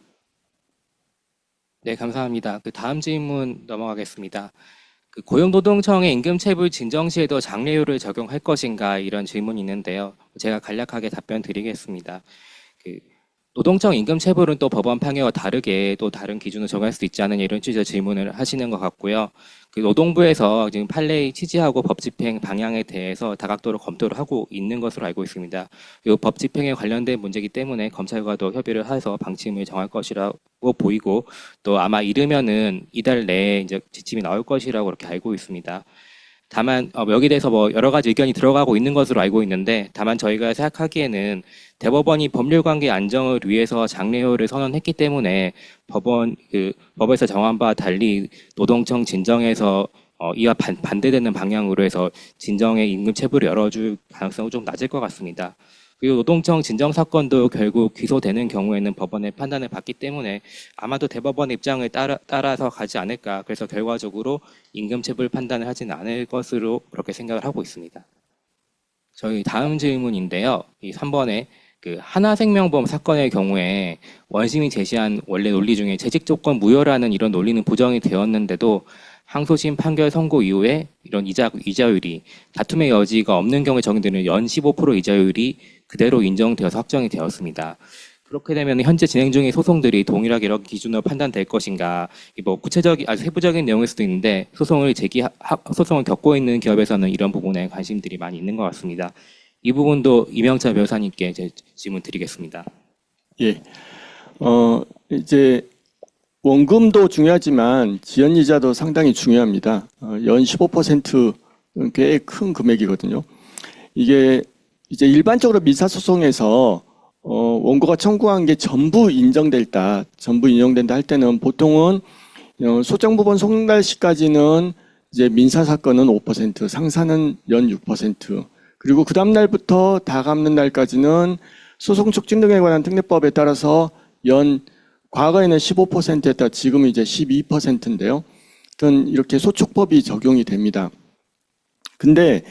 S5: 네, 감사합니다. 그 다음 질문 넘어가겠습니다. 그 고용노동청의 임금체불 진정 시에도 장려율을 적용할 것인가 이런 질문이 있는데요. 제가 간략하게 답변 드리겠습니다. 그 노동청 임금체불은 또 법원 판결과 다르게 또 다른 기준을 적용할 수 있지 않느냐 이런 취지의 질문을 하시는 것 같고요. 그 노동부에서 지금 판례의 취지하고 법 집행 방향에 대해서 다각도로 검토를 하고 있는 것으로 알고 있습니다. 이 법 집행에 관련된 문제이기 때문에 검찰과도 협의를 해서 방침을 정할 것이라고 보이고 또 아마 이르면은 이달 내에 이제 지침이 나올 것이라고 그렇게 알고 있습니다. 다만 여기에 대해서 뭐 여러 가지 의견이 들어가고 있는 것으로 알고 있는데 다만 저희가 생각하기에는 대법원이 법률관계 안정을 위해서 장려율을 선언했기 때문에 법에서 정한 바와 달리 노동청 진정에서 이와 반대되는 방향으로 해서 진정의 임금 체불을 열어줄 가능성은 좀 낮을 것 같습니다. 그리고 노동청 진정 사건도 결국 기소되는 경우에는 법원의 판단을 받기 때문에 아마도 대법원의 입장을 따라서 가지 않을까. 그래서 결과적으로 임금 체불 판단을 하지는 않을 것으로 그렇게 생각을 하고 있습니다. 저희 다음 질문인데요. 이 3번에 그 하나생명보험 사건의 경우에 원심이 제시한 원래 논리 중에 재직 조건 무효라는 이런 논리는 부정이 되었는데도 항소심 판결 선고 이후에 이런 이자율이 다툼의 여지가 없는 경우에 적용되는 연 15% 이자율이 그대로 인정되어서 확정이 되었습니다. 그렇게 되면 현재 진행 중의 소송들이 동일하게 이런 기준으로 판단될 것인가? 뭐 구체적인 아주 세부적인 내용일 수도 있는데 소송을 겪고 있는 기업에서는 이런 부분에 관심들이 많이 있는 것 같습니다. 이 부분도 이명철 변호사님께 제 질문 드리겠습니다.
S2: 예. 이제 원금도 중요하지만 지연이자도 상당히 중요합니다. 연 15%는 꽤 큰 금액이거든요. 이게 이제 일반적으로 민사소송에서 원고가 청구한 게 전부 인정된다 할 때는 보통은 소장부본 송달 시까지는 이제 민사사건은 5%, 상사는 연 6%, 그리고 그 다음 날부터 다 갚는 날까지는 소송 촉진 등에 관한 특례법에 따라서 과거에는 15%였다 지금은 이제 12%인데요. 하여튼 이렇게 소촉법이 적용이 됩니다. 근데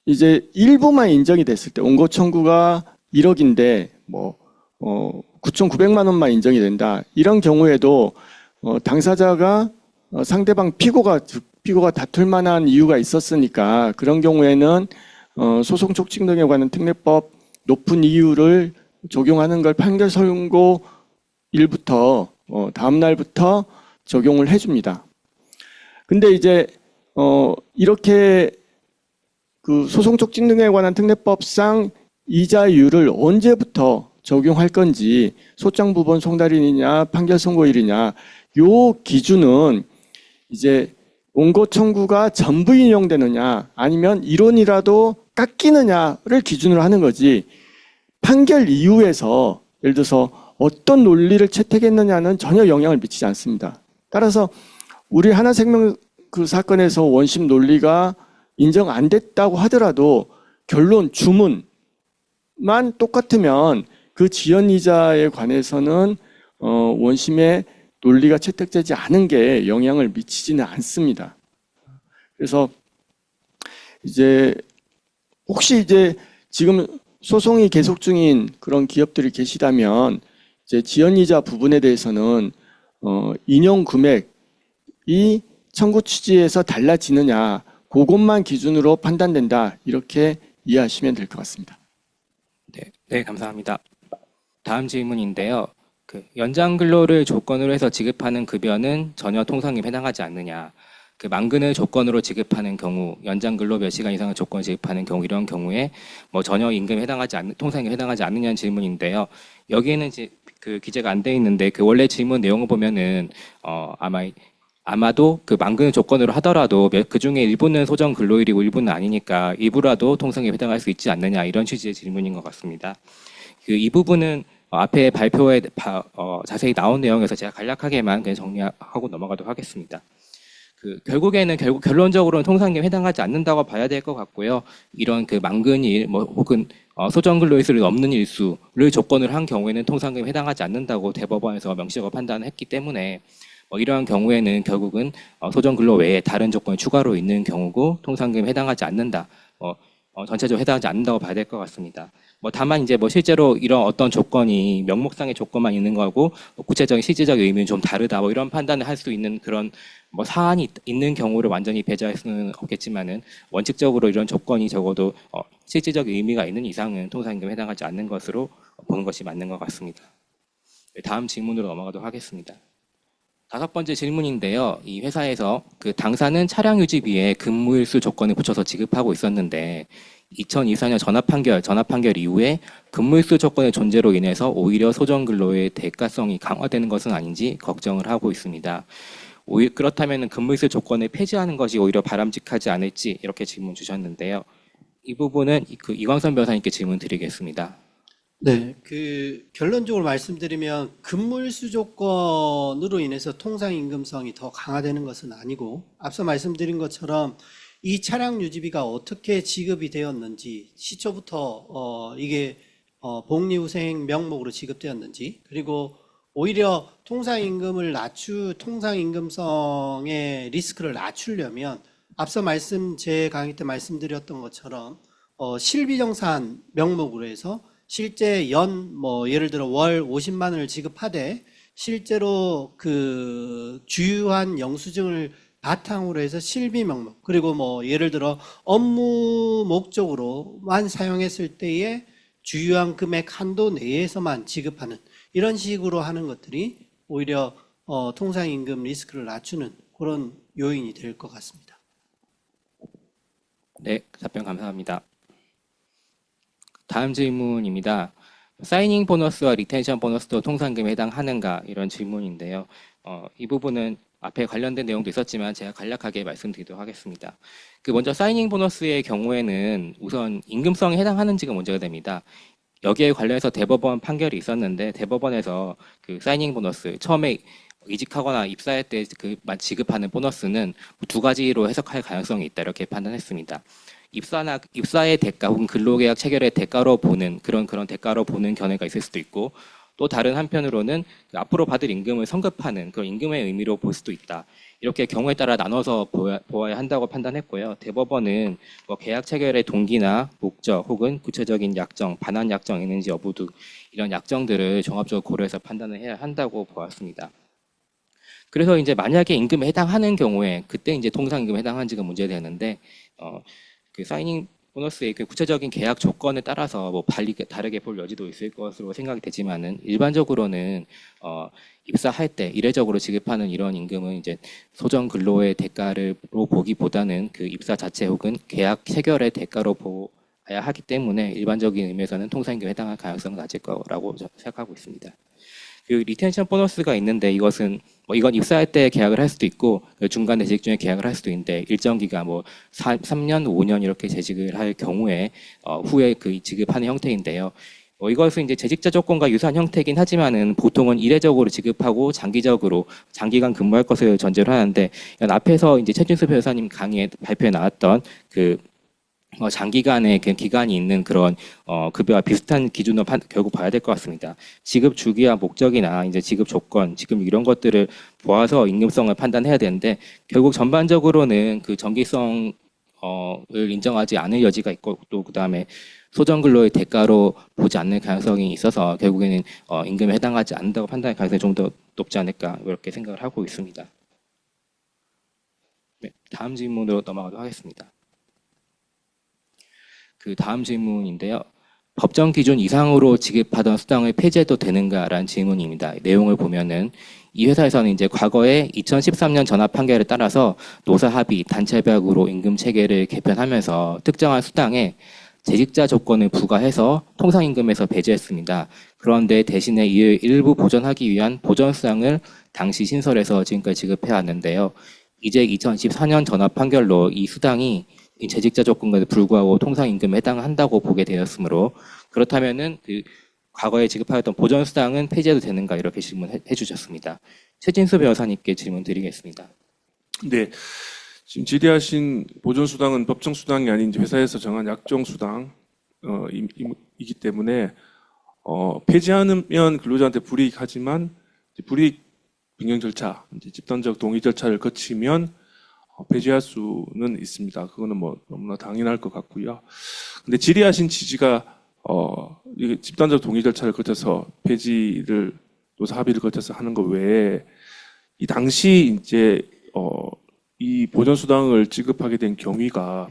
S2: 이제 일부만 인정이 됐을 때 원고 청구가 1억인데 뭐 9,900만 원만 인정이 된다. 이런 경우에도 당사자가 상대방 피고가 다툴 만한 이유가 있었으니까 그런 경우에는 소송 촉진 등에 관한 특례법 높은 이유를 적용하는 걸 판결 선고 일부터 다음 날부터 적용을 해줍니다. 근데 이제 이렇게 그 소송 촉진 등에 관한 특례법상 이자율을 언제부터 적용할 건지 소장부본 송달일이냐 판결 선고일이냐 요 기준은 이제 원고 청구가 전부 인용되느냐 아니면 이론이라도 깎이느냐를 기준으로 하는 거지 판결 이후에서 예를 들어서 어떤 논리를 채택했느냐는 전혀 영향을 미치지 않습니다. 따라서 우리 하나생명 그 사건에서 원심 논리가 인정 안 됐다고 하더라도 결론 주문만 똑같으면 그 지연이자에 관해서는 원심의 논리가 채택되지 않은 게 영향을 미치지는 않습니다. 그래서 이제 혹시 이제 지금 소송이 계속 중인 그런 기업들이 계시다면 이제 지연이자 부분에 대해서는 인용 금액이 청구 취지에서 달라지느냐 그것만 기준으로 판단된다 이렇게 이해하시면 될 것 같습니다.
S5: 네, 감사합니다. 다음 질문인데요. 그 연장 근로를 조건으로 해서 지급하는 급여는 전혀 통상임금에 해당하지 않느냐. 그 만근을 조건으로 지급하는 경우, 연장 근로 몇 시간 이상을 조건을 지급하는 경우, 이런 경우에 뭐 전혀 임금에 해당하지 않는, 통상임금에 해당하지 않느냐는 질문인데요. 여기에는 이제 그 기재가 안 돼 있는데 그 원래 질문 내용을 보면은 아마도 그 만근을 조건으로 하더라도 그 중에 일부는 소정 근로일이고 일부는 아니니까 일부라도 통상임금에 해당할 수 있지 않느냐, 이런 취지의 질문인 것 같습니다. 그 이 부분은 앞에 발표에 자세히 나온 내용에서 제가 간략하게만 그냥 정리하고 넘어가도록 하겠습니다. 결국에는 결론적으로는 통상임금에 해당하지 않는다고 봐야 될 것 같고요. 이런 그 만근일 혹은 소정근로일수를 넘는 일수를 조건으로 한 경우에는 통상임금에 해당하지 않는다고 대법원에서 명시하고 판단을 했기 때문에 이러한 경우에는 결국은 소정근로 외에 다른 조건이 추가로 있는 경우고 통상임금에 해당하지 않는다. 전체적으로 해당하지 않는다고 봐야 될 것 같습니다. 다만 이제 실제로 이런 어떤 조건이 명목상의 조건만 있는 거고 구체적인 실질적인 의미는 좀 다르다, 이런 판단을 할 수 있는 그런 사안이 있는 경우를 완전히 배제할 수는 없겠지만은 원칙적으로 이런 조건이 적어도 실질적인 의미가 있는 이상은 통상임금에 해당하지 않는 것으로 보는 것이 맞는 것 같습니다. 다음 질문으로 넘어가도록 하겠습니다. 5번째 질문인데요. 이 회사에서 그 당사는 차량 유지비에 근무일수 조건을 붙여서 지급하고 있었는데 2024년 전압 판결 이후에 근무일수 조건의 존재로 인해서 오히려 소정근로의 대가성이 강화되는 것은 아닌지 걱정을 하고 있습니다. 그렇다면 근무일수 조건을 폐지하는 것이 오히려 바람직하지 않을지, 이렇게 질문 주셨는데요. 이 부분은 그 이광선 변호사님께 질문 드리겠습니다.
S4: 네, 결론적으로 말씀드리면 근무일수 조건으로 인해서 통상임금성이 더 강화되는 것은 아니고, 앞서 말씀드린 것처럼 이 차량 유지비가 어떻게 지급이 되었는지, 시초부터 이게 복리후생 명목으로 지급되었는지, 그리고 오히려 통상임금성의 리스크를 낮추려면 앞서 제 강의 때 말씀드렸던 것처럼 실비정산 명목으로 해서 실제 예를 들어 월 50만 원을 지급하되 실제로 그 주요한 영수증을 바탕으로 해서 실비 명목, 그리고 예를 들어 업무 목적으로만 사용했을 때에 주요한 금액 한도 내에서만 지급하는 이런 식으로 하는 것들이 오히려 통상임금 리스크를 낮추는 그런 요인이 될 것 같습니다.
S5: 네, 답변 감사합니다. 다음 질문입니다. 사이닝 보너스와 리텐션 보너스도 통상임금에 해당하는가, 이런 질문인데요. 이 부분은 앞에 관련된 내용도 있었지만 제가 간략하게 말씀드리도록 하겠습니다. 먼저 사이닝 보너스의 경우에는 우선 임금성에 해당하는지가 문제가 됩니다. 여기에 관련해서 대법원 판결이 있었는데 대법원에서 그 사이닝 보너스, 처음에 이직하거나 입사할 때 지급하는 보너스는 2가지로 해석할 가능성이 있다, 이렇게 판단했습니다. 입사의 대가 혹은 근로계약 체결의 대가로 보는 그런 대가로 보는 견해가 있을 수도 있고, 또 다른 한편으로는 앞으로 받을 임금을 성급하는 그런 임금의 의미로 볼 수도 있다. 이렇게 경우에 따라 나눠서 보아야 한다고 판단했고요. 대법원은 계약 체결의 동기나 목적 혹은 구체적인 약정, 반환 약정이 있는지 여부 등 이런 약정들을 종합적으로 고려해서 판단을 해야 한다고 보았습니다. 그래서 이제 만약에 임금에 해당하는 경우에 그때 이제 통상임금에 해당하는지가 문제되는데, 그 사이닝 보너스의 그 구체적인 계약 조건에 따라서 다르게 볼 여지도 있을 것으로 생각이 되지만은 일반적으로는 입사할 때 이례적으로 지급하는 이런 임금은 이제 소정 근로의 대가로 보기보다는 그 입사 자체 혹은 계약 체결의 대가로 봐야 하기 때문에 일반적인 의미에서는 통상임금에 해당할 가능성은 낮을 거라고 생각하고 있습니다. 리텐션 보너스가 있는데 이건 입사할 때 계약을 할 수도 있고 중간에 재직 중에 계약을 할 수도 있는데 일정 기간 3년, 5년 이렇게 재직을 할 경우에 후에 지급하는 형태인데요. 이것은 이제 재직자 조건과 유사한 형태이긴 하지만은 보통은 이례적으로 지급하고 장기간 근무할 것을 전제로 하는데, 앞에서 이제 최준수 변호사님 강의에 발표에 나왔던 장기간의 기간이 있는 그런 급여와 비슷한 기준으로 결국 봐야 될 것 같습니다. 지급 주기와 목적이나 이제 지급 조건, 지금 이런 것들을 보아서 임금성을 판단해야 되는데 결국 전반적으로는 그 정기성을 인정하지 않을 여지가 있고 또 그다음에 소정근로의 대가로 보지 않는 가능성이 있어서 결국에는 임금에 해당하지 않는다고 판단할 가능성이 좀 더 높지 않을까, 이렇게 생각을 하고 있습니다. 네, 다음 질문으로 넘어가도록 하겠습니다. 다음 질문인데요. 법정 기준 이상으로 지급하던 수당을 폐지해도 되는가라는 질문입니다. 내용을 보면은 이 회사에서는 이제 과거에 2013년 전압 판결에 따라서 노사 합의 단체별로 임금 체계를 개편하면서 특정한 수당에 재직자 조건을 부과해서 통상임금에서 배제했습니다. 그런데 대신에 이를 일부 보전하기 위한 보전수당을 당시 신설해서 지금까지 지급해 왔는데요. 이제 2014년 전압 판결로 이 수당이 이 재직자 조건에 불구하고 통상임금에 해당한다고 보게 되었으므로 그렇다면은 그 과거에 지급하였던 보전수당은 폐지해도 되는가 이렇게 질문해 주셨습니다. 최진수 변호사님께 질문 드리겠습니다.
S3: 네. 지금 질의하신 보존수당은 법정수당이 아닌 이제 회사에서 정한 약정수당, 이기 때문에, 폐지하면 근로자한테 불이익하지만, 불이익 변경 절차, 이제 집단적 동의 절차를 거치면, 폐지할 수는 있습니다. 그거는 뭐 너무나 당연할 것 같고요. 근데 질의하신 취지가, 이게 집단적 동의 절차를 거쳐서 폐지를, 노사 합의를 거쳐서 하는 것 외에, 이 당시 이제, 이 보전수당을 지급하게 된 경위가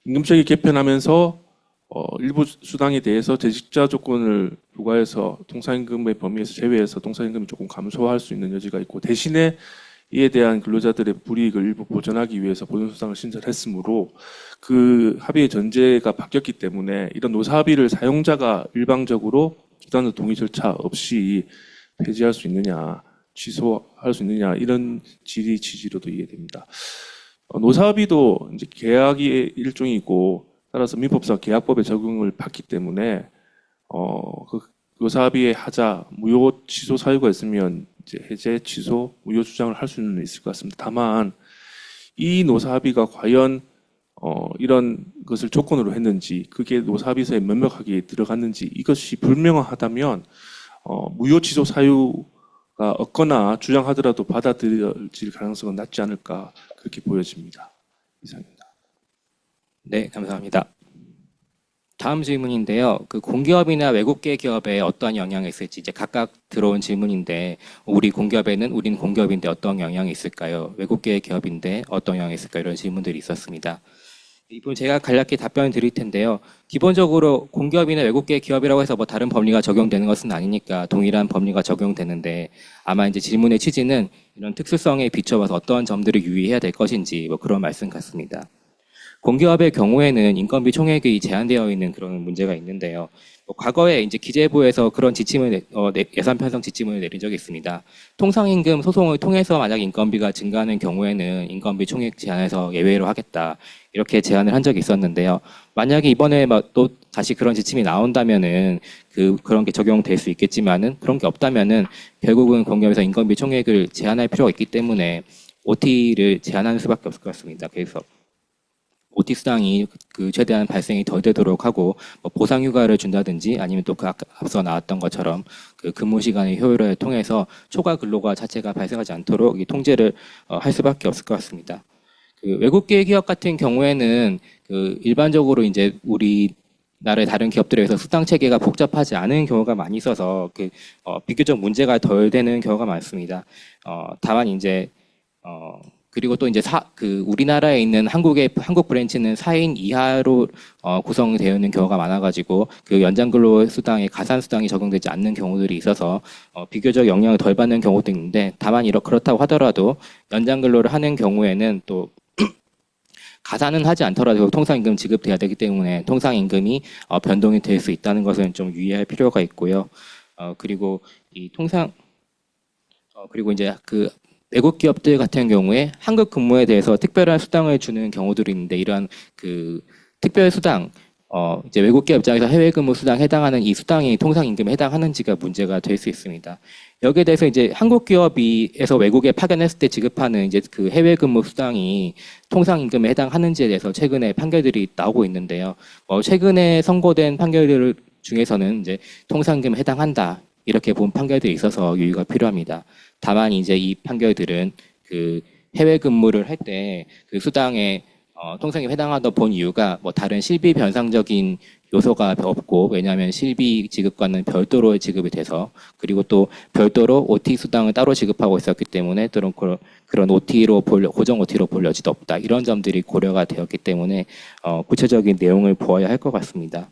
S3: 임금체계 개편하면서 일부 수당에 대해서 재직자 조건을 부과해서 통상임금의 범위에서 제외해서 통상임금이 조금 감소할 수 있는 여지가 있고 대신에 이에 대한 근로자들의 불이익을 일부 보전하기 위해서 보전수당을 신설했으므로 그 합의의 전제가 바뀌었기 때문에 이런 노사합의를 사용자가 일방적으로 집단적 동의 절차 없이 폐지할 수 있느냐 취소할 수 있느냐 이런 질의 취지로도 이해됩니다. 노사합의도 이제 계약의 일종이고 따라서 민법상 계약법의 적용을 받기 때문에 그 노사합의의 하자 무효 취소 사유가 있으면 이제 해제 취소 무효 주장을 할 수는 있을 것 같습니다. 다만 이 노사합의가 과연 이런 것을 조건으로 했는지 그게 노사합의서에 명확하게 들어갔는지 이것이 불명확하다면 무효 취소 사유가 없거나 주장하더라도 받아들여질 가능성은 낮지 않을까 그렇게 보여집니다. 이상입니다.
S5: 네, 감사합니다. 다음 질문인데요. 그 공기업이나 외국계 기업에 어떤 영향이 있을지 이제 각각 들어온 질문인데 우리는 공기업인데 어떤 영향이 있을까요? 외국계 기업인데 어떤 영향이 있을까요? 이런 질문들이 있었습니다. 이분 제가 간략히 답변을 드릴 텐데요. 기본적으로 공기업이나 외국계 기업이라고 해서 뭐 다른 법리가 적용되는 것은 아니니까 동일한 법리가 적용되는데 아마 이제 질문의 취지는 이런 특수성에 비춰봐서 어떤 점들을 유의해야 될 것인지 뭐 그런 말씀 같습니다. 공기업의 경우에는 인건비 총액이 제한되어 있는 그런 문제가 있는데요. 과거에 이제 기재부에서 그런 지침을 예산 편성 지침을 내린 적이 있습니다. 통상임금 소송을 통해서 만약 인건비가 증가하는 경우에는 인건비 총액 제한에서 예외로 하겠다 이렇게 제안을 한 적이 있었는데요. 만약에 이번에 또 다시 그런 지침이 나온다면은 그런 게 적용될 수 있겠지만은 그런 게 없다면은 결국은 공기업에서 인건비 총액을 제한할 필요가 있기 때문에 OT를 제한하는 수밖에 없을 것 같습니다. 그래서 OT 수당이 최대한 발생이 덜 되도록 하고 보상 휴가를 준다든지 아니면 또 앞서 나왔던 것처럼 근무 시간의 효율화를 통해서 초과 근로가 자체가 발생하지 않도록 이 통제를 할 수밖에 없을 것 같습니다. 외국계 기업 같은 경우에는 일반적으로 이제 우리나라의 다른 기업들에 비해서 수당 체계가 복잡하지 않은 경우가 많이 있어서 비교적 문제가 덜 되는 경우가 많습니다. 다만 이제 그리고 또 이제 우리나라에 있는 한국 브랜치는 4인 이하로 구성되어 있는 경우가 많아가지고 연장근로 수당에 가산수당이 적용되지 않는 경우들이 있어서 비교적 영향을 덜 받는 경우도 있는데 다만 그렇다고 하더라도 연장근로를 하는 경우에는 또 가산은 하지 않더라도 통상임금 지급돼야 되기 때문에 통상임금이 변동이 될 수 있다는 것은 좀 유의할 필요가 있고요. 그리고 그리고 이제 외국 기업들 같은 경우에 한국 근무에 대해서 특별한 수당을 주는 경우들이 있는데 이러한 특별 수당 이제 외국 기업 입장에서 해외 근무 수당에 해당하는 이 수당이 통상임금에 해당하는지가 문제가 될 수 있습니다. 여기에 대해서 이제 한국 기업에서 외국에 파견했을 때 지급하는 이제 해외 근무 수당이 통상임금에 해당하는지에 대해서 최근에 판결들이 나오고 있는데요. 최근에 선고된 판결들 중에서는 이제 통상임금에 해당한다 이렇게 본 판결들이 있어서 유의가 필요합니다. 다만 이제 이 판결들은 해외 근무를 할 때 수당에 통상임금에 해당하다 본 이유가 다른 실비 변상적인 요소가 없고 왜냐하면 실비 지급과는 별도로 지급이 돼서 그리고 또 별도로 OT 수당을 따로 지급하고 있었기 때문에 또는 그런 고정 OT로 볼 여지도 없다 이런 점들이 고려가 되었기 때문에 구체적인 내용을 보아야 할 것 같습니다.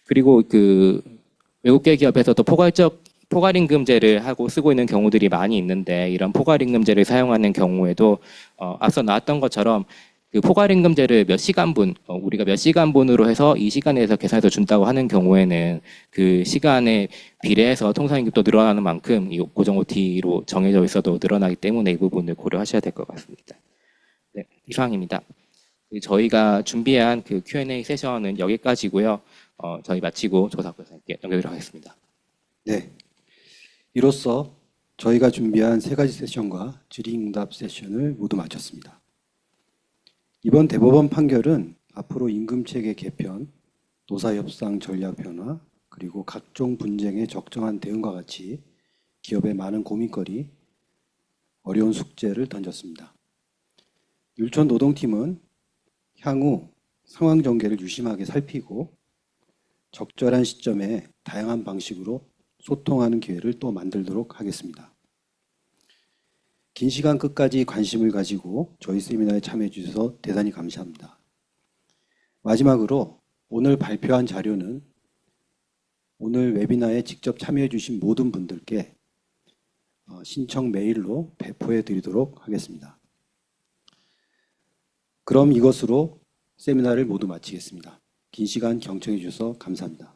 S5: 그리고 그 외국계 기업에서도 포괄임금제를 하고 쓰고 있는 경우들이 많이 있는데 이런 포괄임금제를 사용하는 경우에도 앞서 나왔던 것처럼 그 포괄임금제를 몇 시간분 우리가 몇 시간분으로 해서 이 시간에서 계산해서 준다고 하는 경우에는 그 시간에 비례해서 통상임금도 늘어나는 만큼 이 고정 OT로 정해져 있어도 늘어나기 때문에 이 부분을 고려하셔야 될 것 같습니다. 네, 이상입니다. 저희가 준비한 그 Q&A 세션은 여기까지고요. 저희 마치고 조사부장님께 연결드리도록 하겠습니다.
S1: 네. 이로써 저희가 준비한 3가지 세션과 질의응답 세션을 모두 마쳤습니다. 이번 대법원 판결은 앞으로 임금체계 개편, 노사협상 전략 변화, 그리고 각종 분쟁에 적정한 대응과 같이 기업의 많은 고민거리, 어려운 숙제를 던졌습니다. 율촌 노동팀은 향후 상황 전개를 유심하게 살피고 적절한 시점에 다양한 방식으로 소통하는 기회를 또 만들도록 하겠습니다. 긴 시간 끝까지 관심을 가지고 저희 세미나에 참여해 주셔서 대단히 감사합니다. 마지막으로 오늘 발표한 자료는 오늘 웨비나에 직접 참여해 주신 모든 분들께 신청 메일로 배포해 드리도록 하겠습니다. 그럼 이것으로 세미나를 모두 마치겠습니다. 긴 시간 경청해 주셔서 감사합니다.